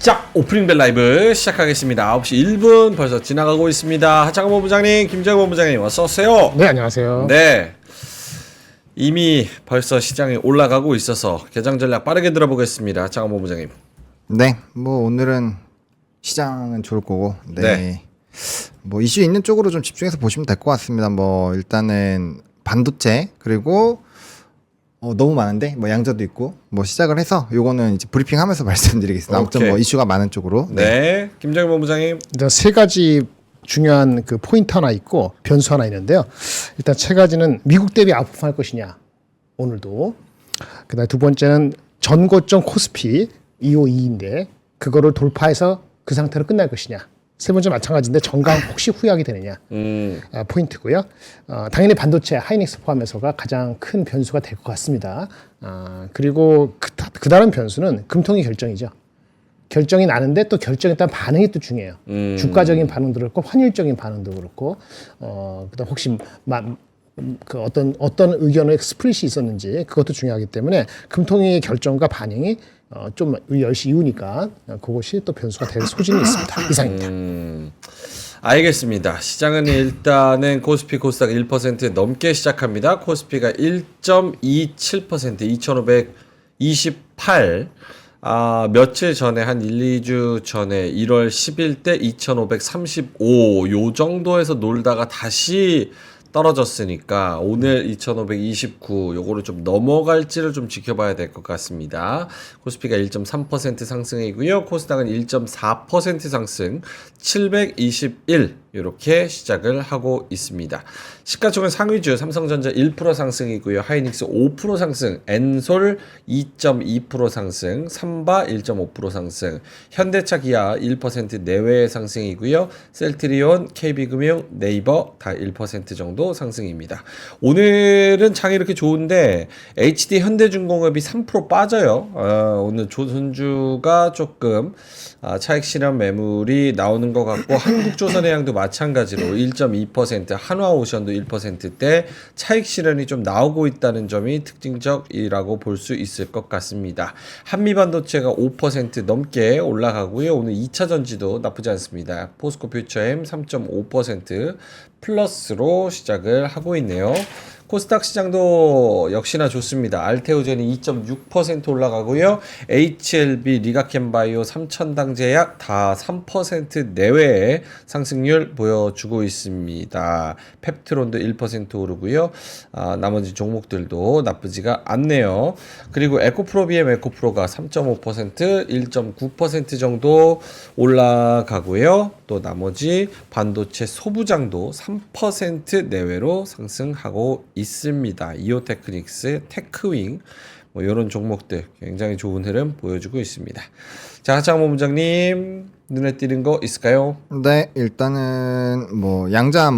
자, 오프닝 벨 라이브 시작하겠습니다. 9시 1분 벌써 지나가고 있습니다. 하창원 본부장님, 김정은 본부장님 어서 오세요. 네, 안녕하세요. 네, 이미 벌써 시장이 올라가고 있어서 개장 전략 빠르게 들어보겠습니다. 하창원 본부장님. 네, 뭐 오늘은 시장은 좋을 거고, 네, 네. 뭐 이슈 있는 쪽으로 좀 집중해서 보시면 될 것 같습니다. 뭐 일단은 반도체 그리고 너무 많은데 뭐 양자도 있고 뭐 시작을 해서 요거는 이제 브리핑하면서 말씀드리겠습니다. 아무튼 오케이. 뭐 이슈가 많은 쪽으로. 네, 김정은 본부장님. 일단 세 가지 중요한 그 포인트 하나 있고 변수 하나 있는데요. 일단 세 가지는 미국 대비 아웃퍼할 것이냐 오늘도. 그다음 두 번째는 전고점 코스피 252인데 그거를 돌파해서 그 상태로 끝날 것이냐. 세 번째 마찬가지인데 정강 혹시 후회하게 되느냐 포인트고요. 당연히 반도체 하이닉스 포함해서가 가장 큰 변수가 될 것 같습니다. 그리고 그 다른 변수는 금통위 결정이죠. 결정이 나는데 또 결정에 따른 반응이 또 중요해요. 주가적인 반응도 그렇고 환율적인 반응도 그렇고 그다음 혹시 그 어떤 의견의 스플릿이 있었는지 그것도 중요하기 때문에 금통위의 결정과 반영이 좀 10시 이후니까 그것이 또 변수가 될 소진이 있습니다. 이상입니다. 알겠습니다. 시장은 일단은 코스피 코스닥 1% 넘게 시작합니다. 코스피가 1.27% 2528. 며칠 전에 한 1, 2주 전에 1월 10일 때 2535 요 정도에서 놀다가 다시 떨어졌으니까 오늘 2529 요거를 좀 넘어갈지를 좀 지켜봐야 될 것 같습니다. 코스피가 1.3% 상승이고요. 코스닥은 1.4% 상승 721 이렇게 시작을 하고 있습니다. 시가총액 상위주 삼성전자 1% 상승이고요. 하이닉스 5% 상승, 엔솔 2.2% 상승, 삼바 1.5% 상승, 현대차 기아 1% 내외의 상승이고요. 셀트리온, KB금융, 네이버 다 1% 정도 상승입니다. 오늘은 장이 이렇게 좋은데 HD 현대중공업이 3% 빠져요. 오늘 조선주가 조금 차익 실현 매물이 나오는 것 같고 한국조선해양도 마찬가지로 1.2%, 한화오션도 1%대 차익 실현이 좀 나오고 있다는 점이 특징적이라고 볼 수 있을 것 같습니다. 한미반도체가 5% 넘게 올라가고요. 오늘 2차 전지도 나쁘지 않습니다. 포스코 퓨처엠 3.5% 플러스로 시작을 하고 있네요. 코스닥 시장도 역시나 좋습니다. 알테오젠이 2.6% 올라가고요. HLB, 리가켄바이오, 삼천당제약 다 3% 내외의 상승률 보여주고 있습니다. 펩트론도 1% 오르고요. 나머지 종목들도 나쁘지가 않네요. 그리고 에코프로비엠 에코프로가 3.5%, 1.9% 정도 올라가고요. 또 나머지 반도체 소부장도 3% 내외로 상승하고 있습니다. 이오테크닉스, 테크윙 뭐 이런 종목들 굉장히 좋은 흐름 보여주고 있습니다. 자, 하창원 본부장님 눈에 띄는 거 있을까요? 네, 일단은 뭐 양자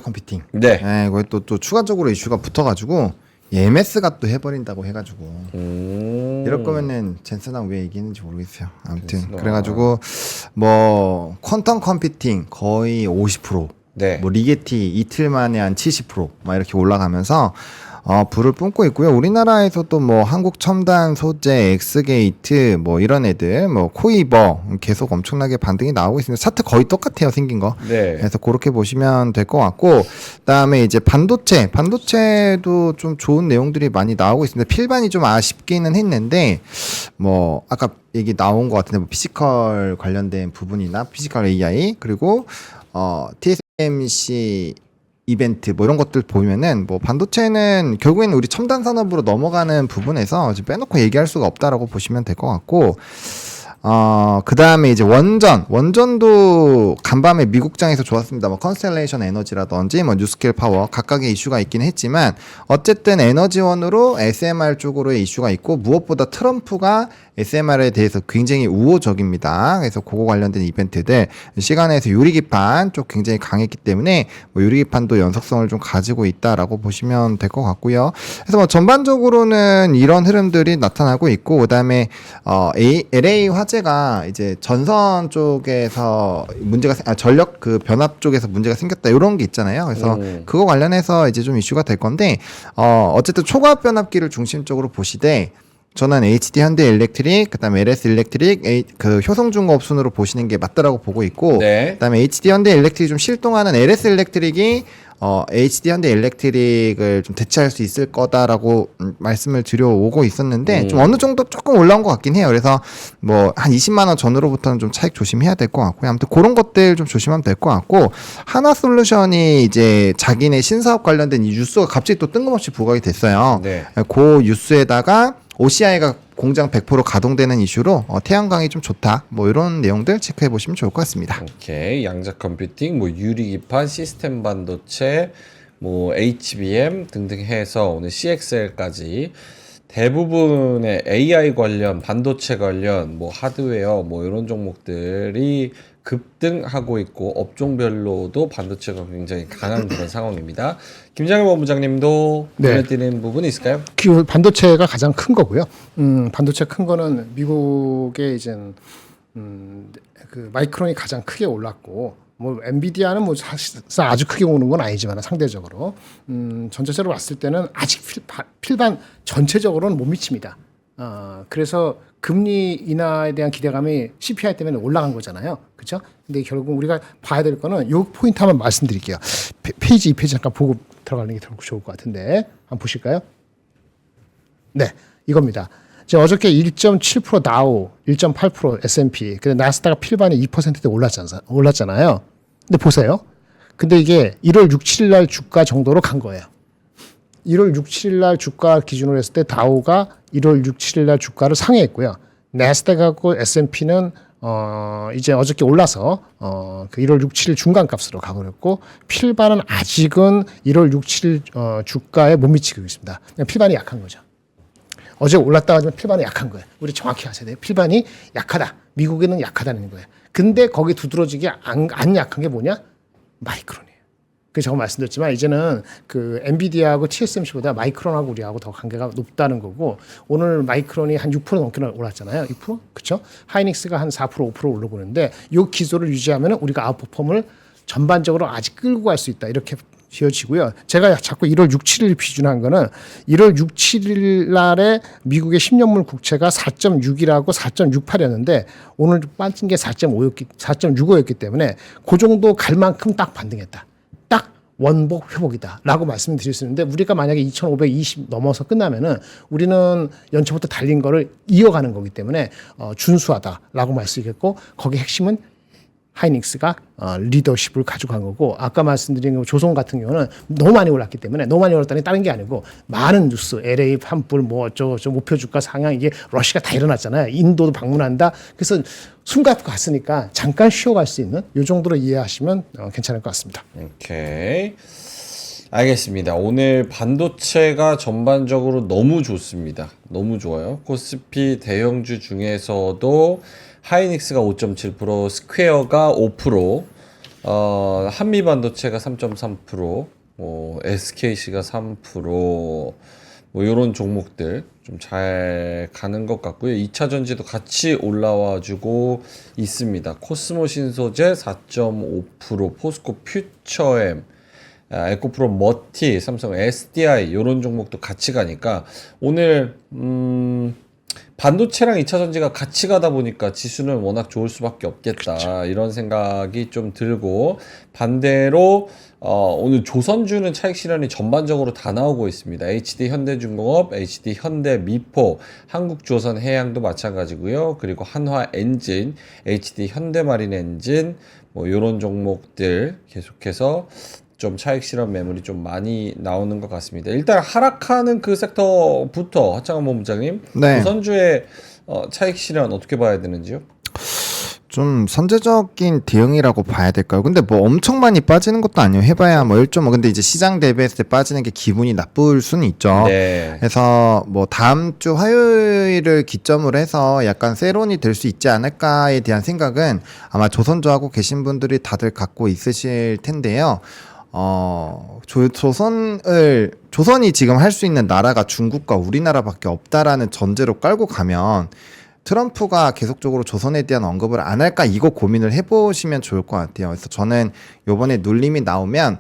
컴퓨팅. 네. 거기 또 추가적으로 이슈가 붙어가지고 MS가 또 해버린다고 해가지고 이럴 거면은 젠슨하고 왜 얘기했는지 모르겠어요. 아무튼 그래가지고 뭐 퀀텀 컴퓨팅 거의 50%, 네. 뭐 리게티 이틀 만에 한 70% 이렇게 올라가면서 불을 뿜고 있고요. 우리나라에서도 뭐 한국 첨단 소재, 엑스게이트 뭐 이런 애들, 뭐 코이버 계속 엄청나게 반등이 나오고 있습니다. 차트 거의 똑같아요, 생긴 거. 네. 그래서 그렇게 보시면 될 것 같고, 그다음에 이제 반도체도 좀 좋은 내용들이 많이 나오고 있습니다. 필반이 좀 아쉽기는 했는데, 뭐 아까 얘기 나온 것 같은데, 뭐 피지컬 관련된 부분이나 피지컬 AI 그리고 TSMC 이벤트 뭐 이런 것들 보면은 뭐 반도체는 결국에는 우리 첨단 산업으로 넘어가는 부분에서 지금 빼놓고 얘기할 수가 없다라고 보시면 될 것 같고, 그 다음에 이제 원전도 간밤에 미국장에서 좋았습니다. 뭐 컨스텔레이션 에너지라든지 뭐 뉴스케일 파워 각각의 이슈가 있긴 했지만 어쨌든 에너지원으로 SMR 쪽으로의 이슈가 있고, 무엇보다 트럼프가 SMR에 대해서 굉장히 우호적입니다. 그래서 그거 관련된 이벤트들 시간에서 유리기판 쪽 굉장히 강했기 때문에 뭐 유리기판도 연속성을 좀 가지고 있다라고 보시면 될 것 같고요. 그래서 뭐 전반적으로는 이런 흐름들이 나타나고 있고, 그다음에 LA 화재가 이제 전선 쪽에서 문제가 전력 그 변압 쪽에서 문제가 생겼다 이런 게 있잖아요. 그래서 그거 관련해서 이제 좀 이슈가 될 건데 어쨌든 초과압 변압기를 중심적으로 보시되 저는 HD 현대 일렉트릭, 그다음에 LS 일렉트릭, 그 효성중공업 순으로 보시는 게 맞다라고 보고 있고, 네. 그다음에 HD 현대 일렉트릭 좀 실동하는 LS 일렉트릭이 HD 현대 일렉트릭을 좀 대체할 수 있을 거다라고 말씀을 드려오고 있었는데 좀 어느 정도 조금 올라온 것 같긴 해요. 그래서 뭐 한 20만 원 전으로부터는 좀 차익 조심해야 될 것 같고요. 아무튼 그런 것들 좀 조심하면 될 것 같고, 하나솔루션이 이제 자기네 신사업 관련된 이 뉴스가 갑자기 또 뜬금없이 부각이 됐어요. 네. 그 뉴스에다가 OCI가 공장 100% 가동되는 이슈로 태양광이 좀 좋다. 뭐 이런 내용들 체크해 보시면 좋을 것 같습니다. 오케이. 양자 컴퓨팅, 뭐 유리기판, 시스템 반도체, 뭐 HBM 등등 해서 오늘 CXL까지 대부분의 AI 관련, 반도체 관련, 뭐 하드웨어, 뭐 이런 종목들이 급등하고 있고 업종별로도 반도체가 굉장히 강한 그런 상황입니다. 김장일 본부장님도 네. 눈에 띄는 부분이 있을까요? 그 반도체가 가장 큰 거고요. 반도체 큰 거는 미국의 이제 그 마이크론이 가장 크게 올랐고, 뭐 엔비디아는 뭐 사실상 아주 크게 오는 건 아니지만 상대적으로 전체적으로 봤을 때는 아직 필반 전체적으로는 못 미칩니다. 그래서 금리 인하에 대한 기대감이 CPI 때문에 올라간 거잖아요. 그렇죠? 근데 결국 우리가 봐야 될 거는 요 포인트 한번 말씀드릴게요. 페이지 2페이지 잠깐 보고 들어가는 게 더 좋을 것 같은데 한번 보실까요? 네, 이겁니다. 어저께 1.7% 다우, 1.8% S&P, 근데 나스닥 필반이 2%대 올랐잖아요. 근데 보세요. 근데 이게 1월 6, 7일 날 주가 정도로 간 거예요. 1월 6, 7일 날 주가 기준으로 했을 때 다우가 1월 6, 7일 날 주가를 상회했고요. 나스닥하고 S&P는 이제 어저께 올라서 그 1월 6, 7일 중간값으로 가버렸고, 필반은 아직은 1월 6, 7일 주가에 못 미치고 있습니다. 그냥 필반이 약한 거죠. 어제 올랐다 하지만 필반이 약한 거예요. 우리 정확히 아셔야 돼요. 필반이 약하다. 미국에는 약하다는 거예요. 근데 거기 두드러지게 안 약한 게 뭐냐? 마이크론이에요. 그래서 제가 말씀드렸지만 이제는 그 엔비디아하고 TSMC보다 마이크론하고 우리하고 더 관계가 높다는 거고, 오늘 마이크론이 한 6% 넘게 올랐잖아요. 6%? 그렇죠? 하이닉스가 한 4%, 5% 올라보는데 이 기조를 유지하면 우리가 아웃퍼폼을 전반적으로 아직 끌고 갈 수 있다. 이렇게 지어지고요. 제가 자꾸 1월 6, 7일 기준한 거는 1월 6, 7일 날에 미국의 10년물 국채가 4.6이라고 4.68이었는데 오늘 빠진 게 4.65였기 때문에 그 정도 갈 만큼 딱 반등했다. 딱 원복 회복이다라고 말씀드릴 수 있는데, 우리가 만약에 2,520 넘어서 끝나면은 우리는 연초부터 달린 거를 이어가는 거기 때문에 준수하다라고 말씀드리겠고, 거기 핵심은 하이닉스가 리더십을 가져간 거고, 아까 말씀드린 조선 같은 경우는 너무 많이 올랐기 때문에, 너무 많이 올랐다니 다른 게 아니고 많은 뉴스, LA 환불, 뭐 어쩌고 목표 주가 상향, 이게 러시가 다 일어났잖아요. 인도도 방문한다. 그래서 숨 갖고 갔으니까 잠깐 쉬어갈 수 있는 이 정도로 이해하시면 괜찮을 것 같습니다. 오케이. 알겠습니다. 오늘 반도체가 전반적으로 너무 좋습니다. 너무 좋아요. 코스피 대형주 중에서도 하이닉스가 5.7%, 스퀘어가 5%, 한미 반도체가 3.3%, SKC가 3%, 뭐 이런 종목들 좀 잘 가는 것 같고요. 2차 전지도 같이 올라와주고 있습니다. 코스모 신소재 4.5%, 포스코 퓨처엠, 에코프로 머티, 삼성 SDI 이런 종목도 같이 가니까 오늘 반도체랑 2차 전지가 같이 가다 보니까 지수는 워낙 좋을 수밖에 없겠다. 그렇죠. 이런 생각이 좀 들고, 반대로 오늘 조선주는 차익 실현이 전반적으로 다 나오고 있습니다. HD 현대중공업, HD 현대미포, 한국조선해양도 마찬가지고요. 그리고 한화엔진, HD 현대마린엔진 뭐 이런 종목들 계속해서 좀 차익 실현 매물이 좀 많이 나오는 것 같습니다. 일단 하락하는 그 섹터부터 하창원 본부장님, 네. 조선주의 차익 실현 어떻게 봐야 되는지요? 좀 선제적인 대응이라고 봐야 될까요? 근데 뭐 엄청 많이 빠지는 것도 아니에요. 해봐야 뭐 1.5. 근데 이제 시장 대비했을 때 빠지는 게 기분이 나쁠 수는 있죠. 네. 그래서 뭐 다음 주 화요일을 기점으로 해서 약간 세론이 될 수 있지 않을까에 대한 생각은 아마 조선주하고 계신 분들이 다들 갖고 있으실 텐데요. 조선이 지금 할 수 있는 나라가 중국과 우리나라밖에 없다라는 전제로 깔고 가면 트럼프가 계속적으로 조선에 대한 언급을 안 할까, 이거 고민을 해보시면 좋을 것 같아요. 그래서 저는 요번에 눌림이 나오면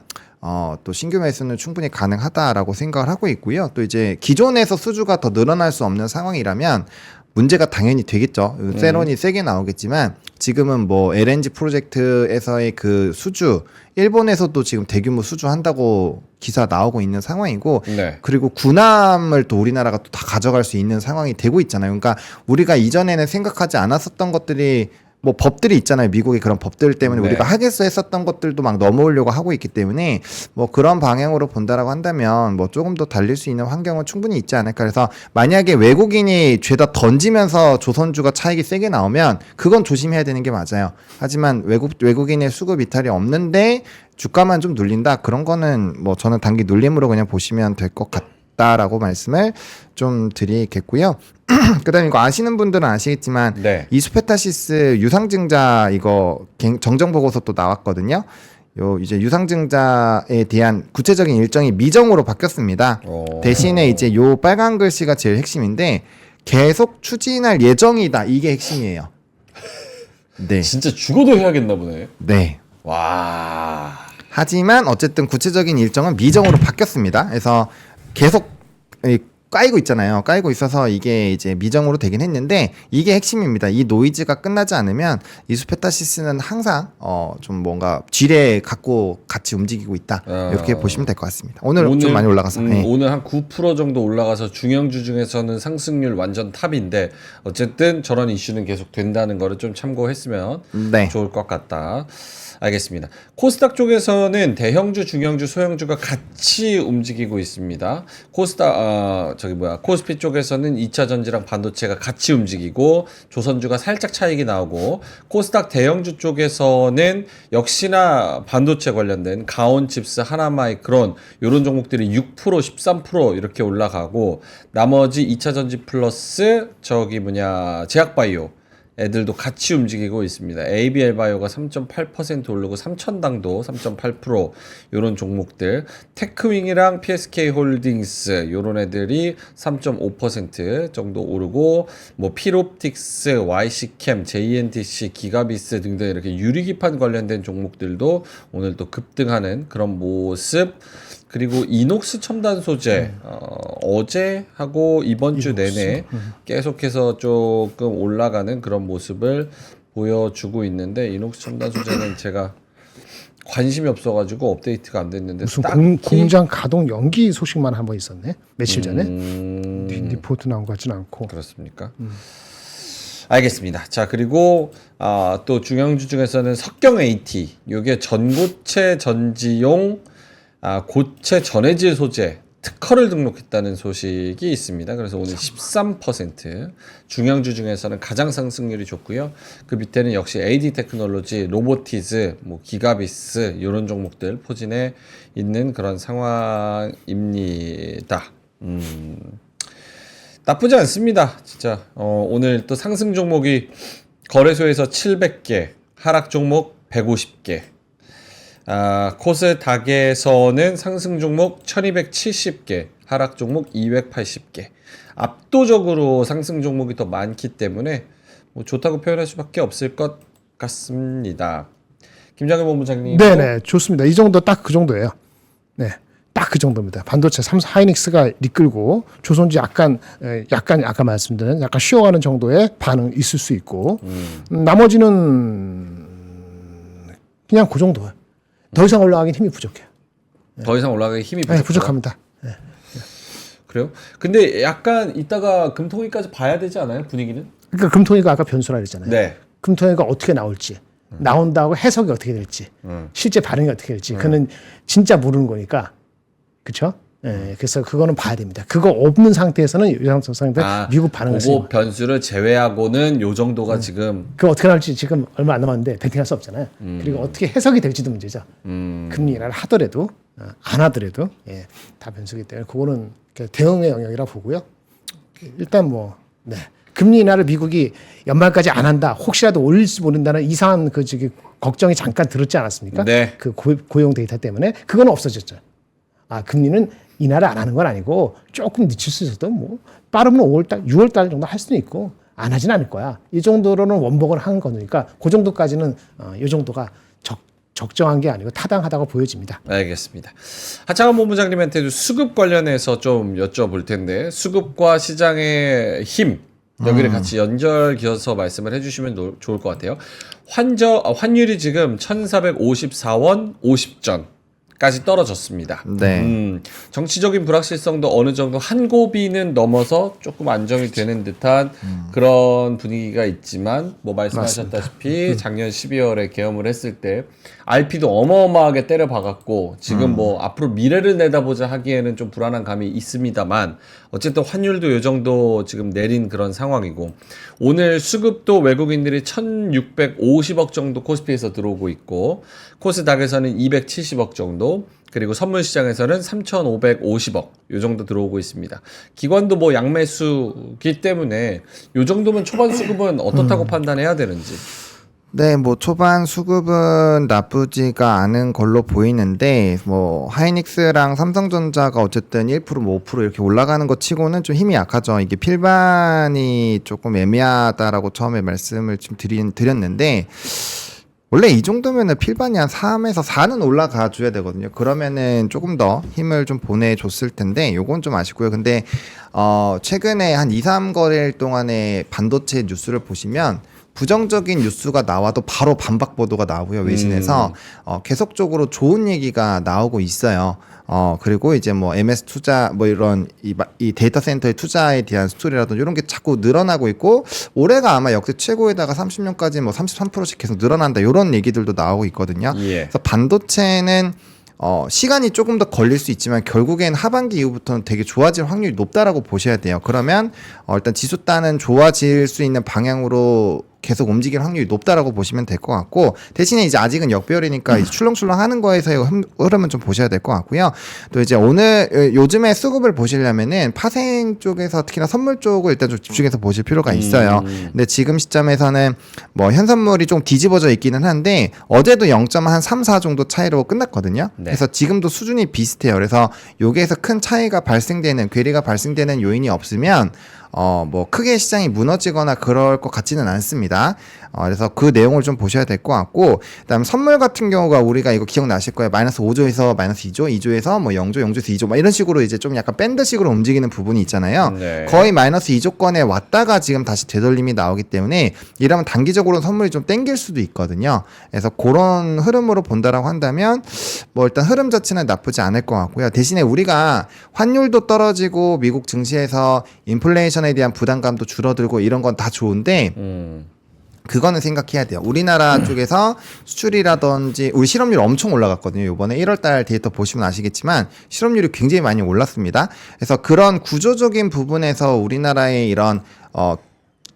또 신규 매수는 충분히 가능하다라고 생각을 하고 있고요. 또 이제 기존에서 수주가 더 늘어날 수 없는 상황이라면 문제가 당연히 되겠죠. 세론이 세게 나오겠지만 지금은 뭐 LNG 프로젝트에서의 그 수주, 일본에서도 지금 대규모 수주한다고 기사 나오고 있는 상황이고, 네. 그리고 군함을 또 우리나라가 또 다 가져갈 수 있는 상황이 되고 있잖아요. 그러니까 우리가 이전에는 생각하지 않았었던 것들이 뭐 법들이 있잖아요. 미국의 그런 법들 때문에 네. 우리가 하겠어 했었던 것들도 막 넘어오려고 하고 있기 때문에 뭐 그런 방향으로 본다라고 한다면 뭐 조금 더 달릴 수 있는 환경은 충분히 있지 않을까. 그래서 만약에 외국인이 죄다 던지면서 조선주가 차익이 세게 나오면 그건 조심해야 되는 게 맞아요. 하지만 외국인의 수급 이탈이 없는데 주가만 좀 눌린다. 그런 거는 뭐 저는 단기 눌림으로 그냥 보시면 될 것 같다라고 말씀을 좀 드리겠고요. 그다음에 이거 아시는 분들은 아시겠지만 네. 이수페타시스 유상증자 이거 정정 보고서 또 나왔거든요. 요 이제 유상증자에 대한 구체적인 일정이 미정으로 바뀌었습니다. 대신에 이제 요 빨간 글씨가 제일 핵심인데 계속 추진할 예정이다. 이게 핵심이에요. 네. 진짜 죽어도 해야겠나 보네. 네. 와. 하지만 어쨌든 구체적인 일정은 미정으로 바뀌었습니다. 그래서 계속 까이고 있잖아요. 까이고 있어서 이게 이제 미정으로 되긴 했는데 이게 핵심입니다. 이 노이즈가 끝나지 않으면 이수페타시스는 항상 좀 뭔가 지뢰 갖고 같이 움직이고 있다. 이렇게 보시면 될 것 같습니다. 오늘 좀 많이 올라가서 네. 오늘 한 9% 정도 올라가서 중형주 중에서는 상승률 완전 탑인데 어쨌든 저런 이슈는 계속 된다는 거를 좀 참고했으면 네. 좋을 것 같다. 알겠습니다. 코스닥 쪽에서는 대형주, 중형주, 소형주가 같이 움직이고 있습니다. 코스피 쪽에서는 2차 전지랑 반도체가 같이 움직이고 조선주가 살짝 차익이 나오고, 코스닥 대형주 쪽에서는 역시나 반도체 관련된 가온칩스, 하나마이크론 이런 종목들이 6%, 13% 이렇게 올라가고, 나머지 2차 전지 플러스 제약바이오 애들도 같이 움직이고 있습니다. ABL바이오가 3.8% 오르고 삼천당도 3.8% 이런 종목들, 테크윙이랑 PSK홀딩스 이런 애들이 3.5% 정도 오르고, 뭐 필옵틱스, YC캠, JNTC, 기가비스 등등 이렇게 유리기판 관련된 종목들도 오늘 또 급등하는 그런 모습. 그리고 이녹스 첨단 소재 어제 하고 이번 주 내내 계속해서 조금 올라가는 그런 모습을 보여주고 있는데, 이녹스 첨단 소재는 제가 관심이 없어가지고 업데이트가 안 됐는데 무슨 딱히 공장 가동 연기 소식만 한번 있었네. 며칠 전에 리포트 나온 것 같지는 않고. 그렇습니까? 알겠습니다. 자, 그리고 또 중형주 중에서는 석경 AT, 요게 전고체 전지용 고체 전해질 소재 특허를 등록했다는 소식이 있습니다. 그래서 오늘 13% 중형주 중에서는 가장 상승률이 좋고요. 그 밑에는 역시 AD 테크놀로지, 로보티즈, 뭐 기가비스 이런 종목들 포진해 있는 그런 상황입니다. 나쁘지 않습니다. 진짜 오늘 또 상승 종목이 거래소에서 700개, 하락 종목 150개. 코스닥에서는 상승 종목 1270개, 하락 종목 280개. 압도적으로 상승 종목이 더 많기 때문에 뭐 좋다고 표현할 수밖에 없을 것 같습니다. 김장현 본부장님. 네네, 좋습니다. 이 정도 딱 그 정도예요. 네, 딱 그 정도입니다. 반도체 삼성 하이닉스가 이끌고 조선주 약간 아까 말씀드린 약간 쉬어가는 정도의 반응 있을 수 있고, 나머지는 그냥 그 정도예요. 더 이상 올라가긴 힘이 부족해요. 더 이상 올라가기 힘이 네, 부족합니다. 네. 그래요? 근데 약간 이따가 금통위까지 봐야 되지 않아요? 분위기는? 그러니까 금통위가 아까 변수라 그랬잖아요. 네. 금통위가 어떻게 나올지, 나온다고 해석이 어떻게 될지, 실제 반응이 어떻게 될지, 그는 진짜 모르는 거니까, 그렇죠? 네, 그래서 그거는 봐야 됩니다. 그거 없는 상태에서는 유상성 상태 미국 반응을 그거 변수를 제외하고는 요 정도가 지금 그 어떻게 나올지 지금 얼마 안 남았는데 베팅할 수 없잖아요. 그리고 어떻게 해석이 될지도 문제죠. 금리 인하를 하더라도 안 하더라도 다 변수기 때문에 그거는 대응의 영역이라 보고요. 일단 네. 금리 인하를 미국이 연말까지 안 한다. 혹시라도 올릴지 모른다는 이상한 걱정이 잠깐 들었지 않았습니까? 네. 그 고용 데이터 때문에 그건 없어졌죠. 금리는 인하를 안 하는 건 아니고 조금 늦출 수 있어도 뭐 빠르면 5월달, 6월달 정도 할 수는 있고 안 하진 않을 거야. 이 정도로는 원복을 한 거니까 그 정도까지는 이 정도가 적정한 게 아니고 타당하다고 보여집니다. 알겠습니다. 하창원 본부장님한테도 수급 관련해서 좀 여쭤볼 텐데 수급과 시장의 힘 여기를 같이 연결기어서 말씀을 해주시면 좋을 것 같아요. 환율이 지금 1,454원 50전까지 떨어졌습니다. 네. 정치적인 불확실성도 어느 정도 한 고비는 넘어서 조금 안정이 되는 듯한 그런 분위기가 있지만 뭐 말씀하셨다시피 작년 12월에 계엄을 했을 때 RP도 어마어마하게 때려박았고 지금 뭐 앞으로 미래를 내다보자 하기에는 좀 불안한 감이 있습니다만 어쨌든 환율도 요 정도 지금 내린 그런 상황이고 오늘 수급도 외국인들이 1,650억 정도 코스피에서 들어오고 있고 코스닥에서는 270억 정도 그리고 선물 시장에서는 3,550억 요 정도 들어오고 있습니다. 기관도 뭐 양매수기 때문에 요 정도면 초반 수급은 어떻다고 판단해야 되는지. 네, 뭐 초반 수급은 나쁘지가 않은 걸로 보이는데 뭐 하이닉스랑 삼성전자가 어쨌든 1% 뭐 5% 이렇게 올라가는 것 치고는 좀 힘이 약하죠. 이게 필반이 조금 애매하다라고 처음에 말씀을 좀 드렸는데 원래 이 정도면은 필반이 한 3에서 4는 올라가 줘야 되거든요. 그러면은 조금 더 힘을 좀 보내줬을 텐데 요건 좀 아쉽고요. 근데 최근에 한 2, 3거래일 동안에 반도체 뉴스를 보시면 부정적인 뉴스가 나와도 바로 반박 보도가 나오고요. 외신에서 계속적으로 좋은 얘기가 나오고 있어요. 그리고 이제 뭐 MS 투자 뭐 이런 이 데이터 센터의 투자에 대한 스토리라든지 이런 게 자꾸 늘어나고 있고 올해가 아마 역대 최고에다가 30년까지 뭐 33%씩 계속 늘어난다 이런 얘기들도 나오고 있거든요. 예. 그래서 반도체는 시간이 조금 더 걸릴 수 있지만 결국엔 하반기 이후부터는 되게 좋아질 확률이 높다라고 보셔야 돼요. 그러면 일단 지수 따는 좋아질 수 있는 방향으로 계속 움직일 확률이 높다라고 보시면 될 것 같고 대신에 이제 아직은 역배열이니까 이제 출렁출렁 하는 거에서의 흐름은 좀 보셔야 될 것 같고요. 또 이제 오늘 요즘에 수급을 보시려면은 파생 쪽에서 특히나 선물 쪽을 일단 좀 집중해서 보실 필요가 있어요. 근데 지금 시점에서는 뭐 현선물이 좀 뒤집어져 있기는 한데 어제도 0.3, 4 정도 차이로 끝났거든요. 네. 그래서 지금도 수준이 비슷해요. 그래서 여기에서 큰 차이가 발생되는 괴리가 발생되는 요인이 없으면 뭐 크게 시장이 무너지거나 그럴 것 같지는 않습니다. 그래서 그 내용을 좀 보셔야 될 것 같고 그다음에 선물 같은 경우가 우리가 이거 기억나실 거예요. 마이너스 5조에서 마이너스 2조, 2조에서 뭐 0조, 0조에서 2조 막 이런 식으로 이제 좀 약간 밴드식으로 움직이는 부분이 있잖아요. 네. 거의 마이너스 2조권에 왔다가 지금 다시 되돌림이 나오기 때문에 이러면 단기적으로는 선물이 좀 땡길 수도 있거든요. 그래서 그런 흐름으로 본다라고 한다면 뭐 일단 흐름 자체는 나쁘지 않을 것 같고요. 대신에 우리가 환율도 떨어지고 미국 증시에서 인플레이션에 대한 부담감도 줄어들고 이런 건 다 좋은데 그거는 생각해야 돼요. 우리나라 쪽에서 수출이라든지 우리 실업률 엄청 올라갔거든요. 이번에 1월달 데이터 보시면 아시겠지만 실업률이 굉장히 많이 올랐습니다. 그래서 그런 구조적인 부분에서 우리나라의 이런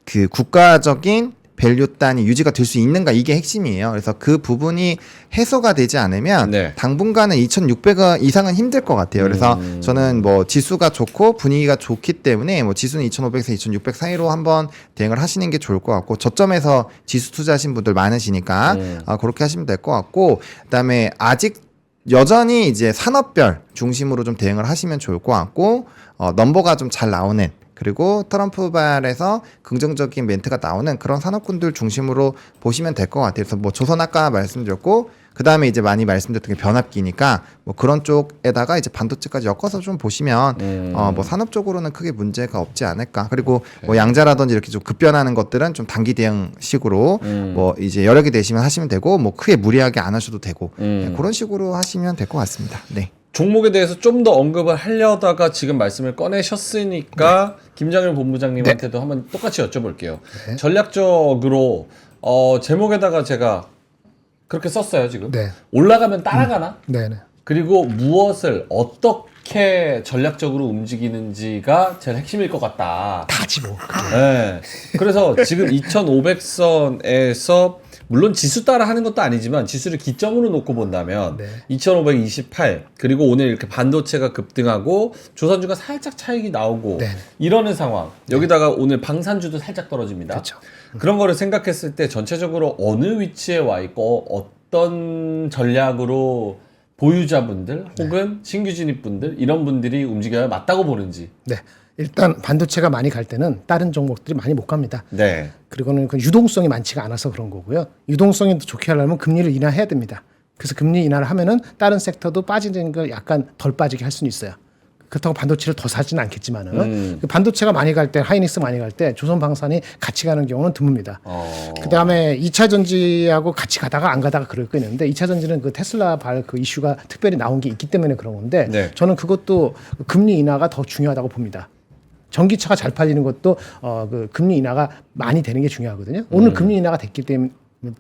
그 국가적인 밸류 단이 유지가 될 수 있는가 이게 핵심이에요. 그래서 그 부분이 해소가 되지 않으면 네. 당분간은 2,600원 이상은 힘들 것 같아요. 그래서 저는 뭐 지수가 좋고 분위기가 좋기 때문에 뭐 지수는 2,500에서 2,600 사이로 한번 대응을 하시는 게 좋을 것 같고 저점에서 지수 투자하신 분들 많으시니까 그렇게 하시면 될 것 같고 그다음에 아직 여전히 이제 산업별 중심으로 좀 대응을 하시면 좋을 것 같고 넘버가 좀 잘 나오는 그리고 트럼프발에서 긍정적인 멘트가 나오는 그런 산업군들 중심으로 보시면 될 것 같아요. 그래서 뭐 조선 아까 말씀드렸고 그 다음에 이제 많이 말씀드렸던 게 변압기니까 뭐 그런 쪽에다가 이제 반도체까지 엮어서 좀 보시면 뭐 산업 쪽으로는 크게 문제가 없지 않을까. 그리고 뭐 양자라든지 이렇게 좀 급변하는 것들은 좀 단기 대응식으로 뭐 이제 여력이 되시면 하시면 되고 뭐 크게 무리하게 안 하셔도 되고 네, 그런 식으로 하시면 될 것 같습니다. 네. 종목에 대해서 좀 더 언급을 하려다가 지금 말씀을 꺼내셨으니까 김장일 본부장님한테도 한번 똑같이 여쭤볼게요. 네. 전략적으로 제목에다가 제가 그렇게 썼어요 지금. 네. 올라가면 따라가나? 네네. 그리고 무엇을 어떻게 전략적으로 움직이는지가 제일 핵심일 것 같다. 다지 뭐. 네. 그래서 지금 2,500선에서 물론 지수 따라 하는 것도 아니지만 지수를 기점으로 놓고 본다면 네. 2,528 그리고 오늘 이렇게 반도체가 급등하고 조선주가 살짝 차익이 나오고 네. 이러는 상황 여기다가 오늘 방산주도 살짝 떨어집니다. 그렇죠. 그런 거를 생각했을 때 전체적으로 어느 위치에 와 있고 어떤 전략으로 보유자분들 혹은 신규 진입분들 이런 분들이 움직여야 맞다고 보는지. 네. 일단 반도체가 많이 갈 때는 다른 종목들이 많이 못 갑니다. 네. 그리고는 그 유동성이 많지가 않아서 그런 거고요. 유동성이 더 좋게 하려면 금리를 인하해야 됩니다. 그래서 금리 인하를 하면은 다른 섹터도 빠지는 걸 약간 덜 빠지게 할 수는 있어요. 그렇다고 반도체를 더 사지는 않겠지만은 그 반도체가 많이 갈 때, 하이닉스 많이 갈 때 조선방산이 같이 가는 경우는 드뭅니다. 그다음에 2차 전지하고 같이 가다가 안 가다가 그럴 거 있는데 2차 전지는 그 테슬라 발 그 이슈가 특별히 나온 게 있기 때문에 그런 건데 네. 저는 그것도 금리 인하가 더 중요하다고 봅니다. 전기차가 잘 팔리는 것도 그 금리 인하가 많이 되는 게 중요하거든요. 오늘 금리 인하가 됐기 때문에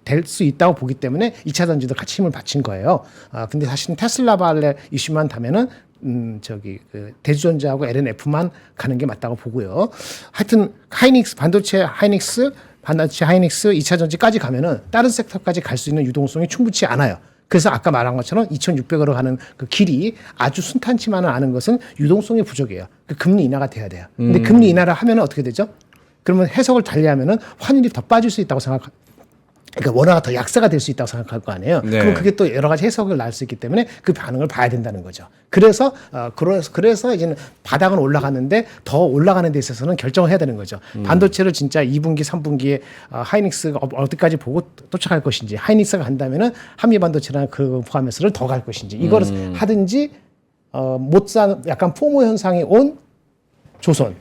될 수 있다고 보기 때문에 2차 전지도 같이 힘을 받친 거예요. 근데 사실은 테슬라 발레 이슈만 다면은 그 대주전자하고 LNF만 가는 게 맞다고 보고요. 하여튼 반도체 하이닉스 2차 전지까지 가면은 다른 섹터까지 갈 수 있는 유동성이 충분치 않아요. 그래서 아까 말한 것처럼 2,600으로 가는 그 길이 아주 순탄치만은 않은 것은 유동성이 부족해요. 그 금리 인하가 돼야 돼요. 근데 금리 인하를 하면은 어떻게 되죠? 그러면 해석을 달리하면은 환율이 더 빠질 수 있다고 그러니까 원화가 더 약세가 될 수 있다고 생각할 거 아니에요. 네. 그럼 그게 또 여러 가지 해석을 낳을 수 있기 때문에 그 반응을 봐야 된다는 거죠. 그래서 이제는 바닥은 올라갔는데 더 올라가는 데 있어서는 결정을 해야 되는 거죠. 반도체를 진짜 2분기, 3분기에 하이닉스가 어디까지 보고 도착할 것인지, 하이닉스가 간다면은 한미 반도체랑 그 포함해서를 더 갈 것인지, 이거를 하든지 못 사 약간 포모 현상이 온 조선,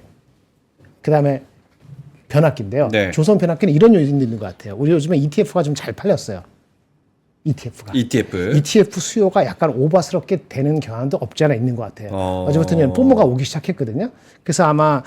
그다음에 변압기인데요. 네. 조선 변압기는 이런 요인도 있는 것 같아요. 우리 요즘에 ETF가 좀 잘 팔렸어요. ETF 수요가 약간 오버스럽게 되는 경향도 없지 않아 있는 것 같아요. 어제부터는 포모가 오기 시작했거든요. 그래서 아마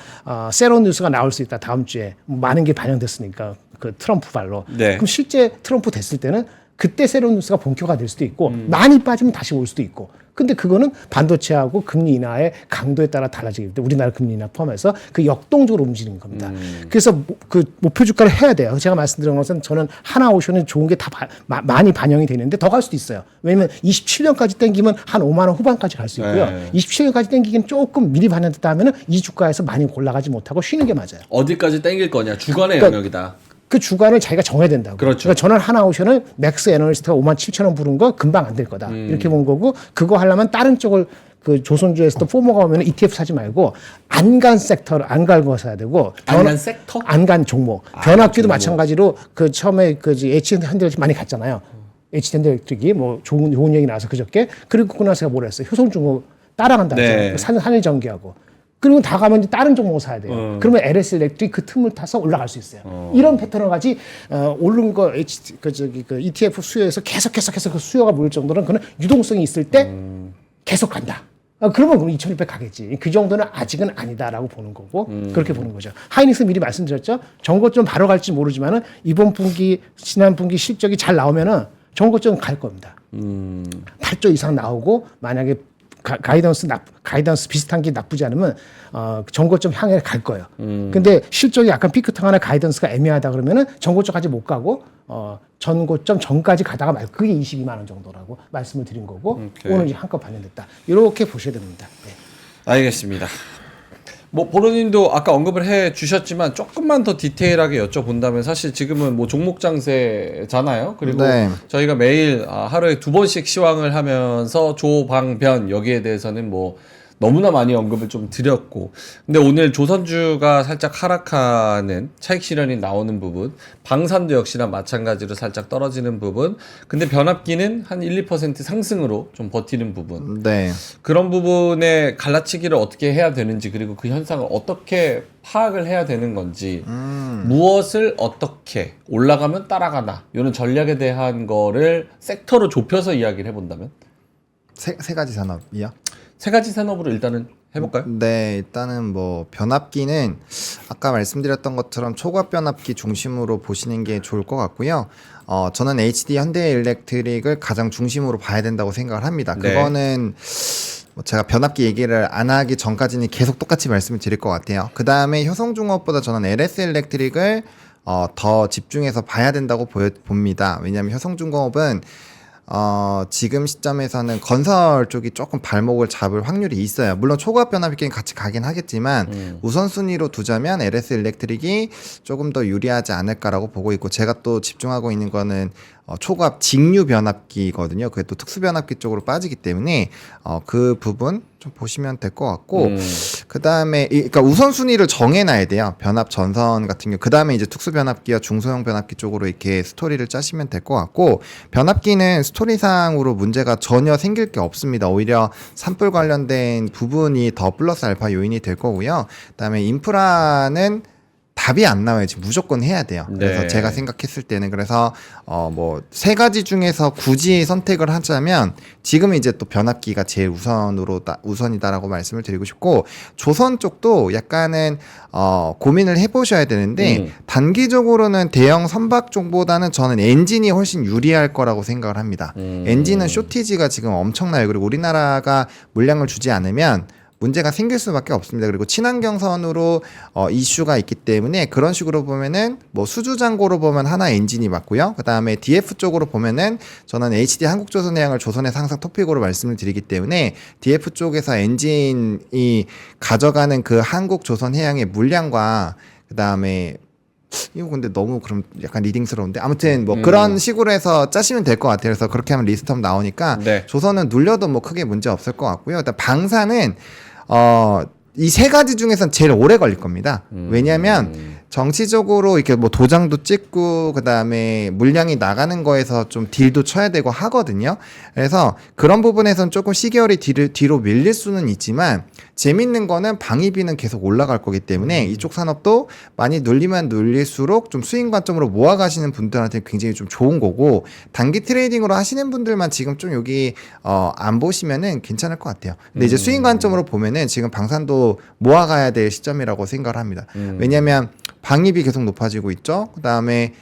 세론 뉴스가 나올 수 있다. 다음 주에 많은 게 반영됐으니까 그 트럼프 발로. 네. 그럼 실제 트럼프 됐을 때는 그때 세론 뉴스가 본격화 될 수도 있고 많이 빠지면 다시 올 수도 있고. 근데 그거는 반도체하고 금리 인하의 강도에 따라 달라지기 때문에 우리나라 금리 인하 포함해서 그 역동적으로 움직이는 겁니다. 그래서 그 목표 주가를 해야 돼요. 제가 말씀드린 것은 저는 하나오션은 좋은 게 다 많이 반영이 되는데 더 갈 수도 있어요. 왜냐면 27년까지 땡기면 한 5만 원 후반까지 갈 수 있고요. 네. 27년까지 땡기기는 조금 미리 반영됐다 하면은 이 주가에서 많이 올라가지 못하고 쉬는 게 맞아요. 어디까지 땡길 거냐 주관의 그러니까 영역이다. 그 주간을 자기가 정해야 된다고. 그렇죠. 그러니까 저는 하나오션을 맥스 애널리스트가 57,000원 부른 거 금방 안 될 거다. 이렇게 본 거고 그거 하려면 다른 쪽을 그 조선주에서도 포모가 오면 ETF 사지 말고 안간 섹터를 안 갈고 사야 되고 안간 섹터? 안간 종목. 변압기도 마찬가지로 그 처음에 그 HND 많이 갔잖아요. HND 뭐 좋은 얘기 나와서 그저께 그리고 그거 나서 뭐라 했어요. 효성중공 따라간다 네. 했잖아요. 한일전기하고. 그리고 다 가면 이제 다른 종목을 사야 돼요. 그러면 LS 일렉트릭 그 틈을 타서 올라갈 수 있어요. 이런 패턴을 가지 오른 거 그 ETF 수요에서 계속해서 그 수요가 모일 정도는 그는 유동성이 있을 때 계속 간다. 그러면 그럼 2,600 가겠지. 그 정도는 아직은 아니다라고 보는 거고 그렇게 보는 거죠. 하이닉스 미리 말씀드렸죠. 정고점 바로 갈지 모르지만은 이번 분기 지난 분기 실적이 잘 나오면은 정고점 갈 겁니다. 8조 이상 나오고 만약에 가이던스 비슷한 게 나쁘지 않으면 정고점 향해 갈 거예요. 근데 실적이 약간 삐끗하거나 가이던스가 애매하다 그러면은 정고점까지 못 가고 전고점 전까지 가다가 말 그게 22만 원 정도라고 말씀을 드린 거고 오케이. 오늘 이제 한껏 반영됐다. 이렇게 보셔야 됩니다. 네. 알겠습니다. 뭐 보로님도 아까 언급을 해 주셨지만 조금만 더 디테일하게 여쭤본다면 사실 지금은 뭐 종목 장세잖아요. 그리고 네. 저희가 매일 하루에 2번씩 시황을 하면서 조방변 여기에 대해서는 뭐 너무나 많이 언급을 좀 드렸고 근데 오늘 조선주가 살짝 하락하는 차익 실현이 나오는 부분 방산도 역시나 마찬가지로 살짝 떨어지는 부분 근데 변압기는 한 1, 2% 상승으로 좀 버티는 부분 네. 그런 부분에 갈라치기를 어떻게 해야 되는지 그리고 그 현상을 어떻게 파악을 해야 되는 건지 무엇을 어떻게 올라가면 따라가나 이런 전략에 대한 거를 섹터로 좁혀서 이야기를 해본다면 세 가지 산업이요? 세 가지 산업으로 일단은 해볼까요? 네, 일단은 뭐 변압기는 아까 말씀드렸던 것처럼 초과 변압기 중심으로 보시는 게 좋을 것 같고요. 저는 HD 현대일렉트릭을 가장 중심으로 봐야 된다고 생각을 합니다. 네. 그거는 뭐 제가 변압기 얘기를 안 하기 전까지는 계속 똑같이 말씀을 드릴 것 같아요. 그 다음에 효성중업보다 저는 LS 일렉트릭을 더 집중해서 봐야 된다고 봅니다. 왜냐하면 효성중공업은 지금 시점에서는 건설 쪽이 조금 발목을 잡을 확률이 있어요. 물론 초과압 변압기는 같이 가긴 하겠지만 우선순위로 두자면 LS 일렉트릭이 조금 더 유리하지 않을까라고 보고 있고 제가 또 집중하고 있는 거는 초과압 직류 변압기거든요. 그게 또 특수 변압기 쪽으로 빠지기 때문에 그 부분 좀 보시면 될 것 같고 그다음에 그러니까 우선순위를 정해놔야 돼요. 변압 전선 같은 경우 그다음에 이제 특수 변압기와 중소형 변압기 쪽으로 이렇게 스토리를 짜시면 될 것 같고 변압기는 스토리상으로 문제가 전혀 생길 게 없습니다. 오히려 산불 관련된 부분이 더 플러스 알파 요인이 될 거고요. 그다음에 인프라는 답이 안 나와요. 지금 무조건 해야 돼요. 그래서 네. 제가 생각했을 때는 그래서 뭐 세 가지 중에서 굳이 선택을 하자면 지금은 이제 또 변압기가 제일 우선이다라고 말씀을 드리고 싶고 조선 쪽도 약간은 고민을 해보셔야 되는데 단기적으로는 대형 선박 쪽보다는 저는 엔진이 훨씬 유리할 거라고 생각을 합니다. 엔진은 쇼티지가 지금 엄청나요. 그리고 우리나라가 물량을 주지 않으면 문제가 생길 수밖에 없습니다. 그리고 친환경선으로 이슈가 있기 때문에 그런 식으로 보면은 뭐 수주잔고로 보면 하나 엔진이 맞고요. 그 다음에 DF 쪽으로 보면은 저는 HD 한국조선해양을 조선에서 항상 토픽으로 말씀을 드리기 때문에 DF 쪽에서 엔진이 가져가는 그 한국조선해양의 물량과 그 다음에 이거 근데 너무 그럼 약간 리딩스러운데 아무튼 뭐 그런 식으로 해서 짜시면 될 것 같아요. 그래서 그렇게 하면 리스트업 나오니까 네. 조선은 눌려도 뭐 크게 문제 없을 것 같고요. 일단 방사는 이 세 가지 중에선 제일 오래 걸릴 겁니다. 왜냐하면 정치적으로 이렇게 뭐 도장도 찍고 그다음에 물량이 나가는 거에서 좀 딜도 쳐야 되고 하거든요. 그래서 그런 부분에선 조금 시계열이 뒤로 밀릴 수는 있지만 재밌는 거는 방위비는 계속 올라갈 거기 때문에 이쪽 산업도 많이 눌리면 눌릴수록 좀 수익 관점으로 모아가시는 분들한테 굉장히 좀 좋은 거고 단기 트레이딩으로 하시는 분들만 지금 좀 여기 안 보시면은 괜찮을 것 같아요. 근데 이제 수익 관점으로 보면은 지금 방산도 모아가야 될 시점이라고 생각을 합니다. 왜냐하면 방위비 계속 높아지고 있죠. 그다음에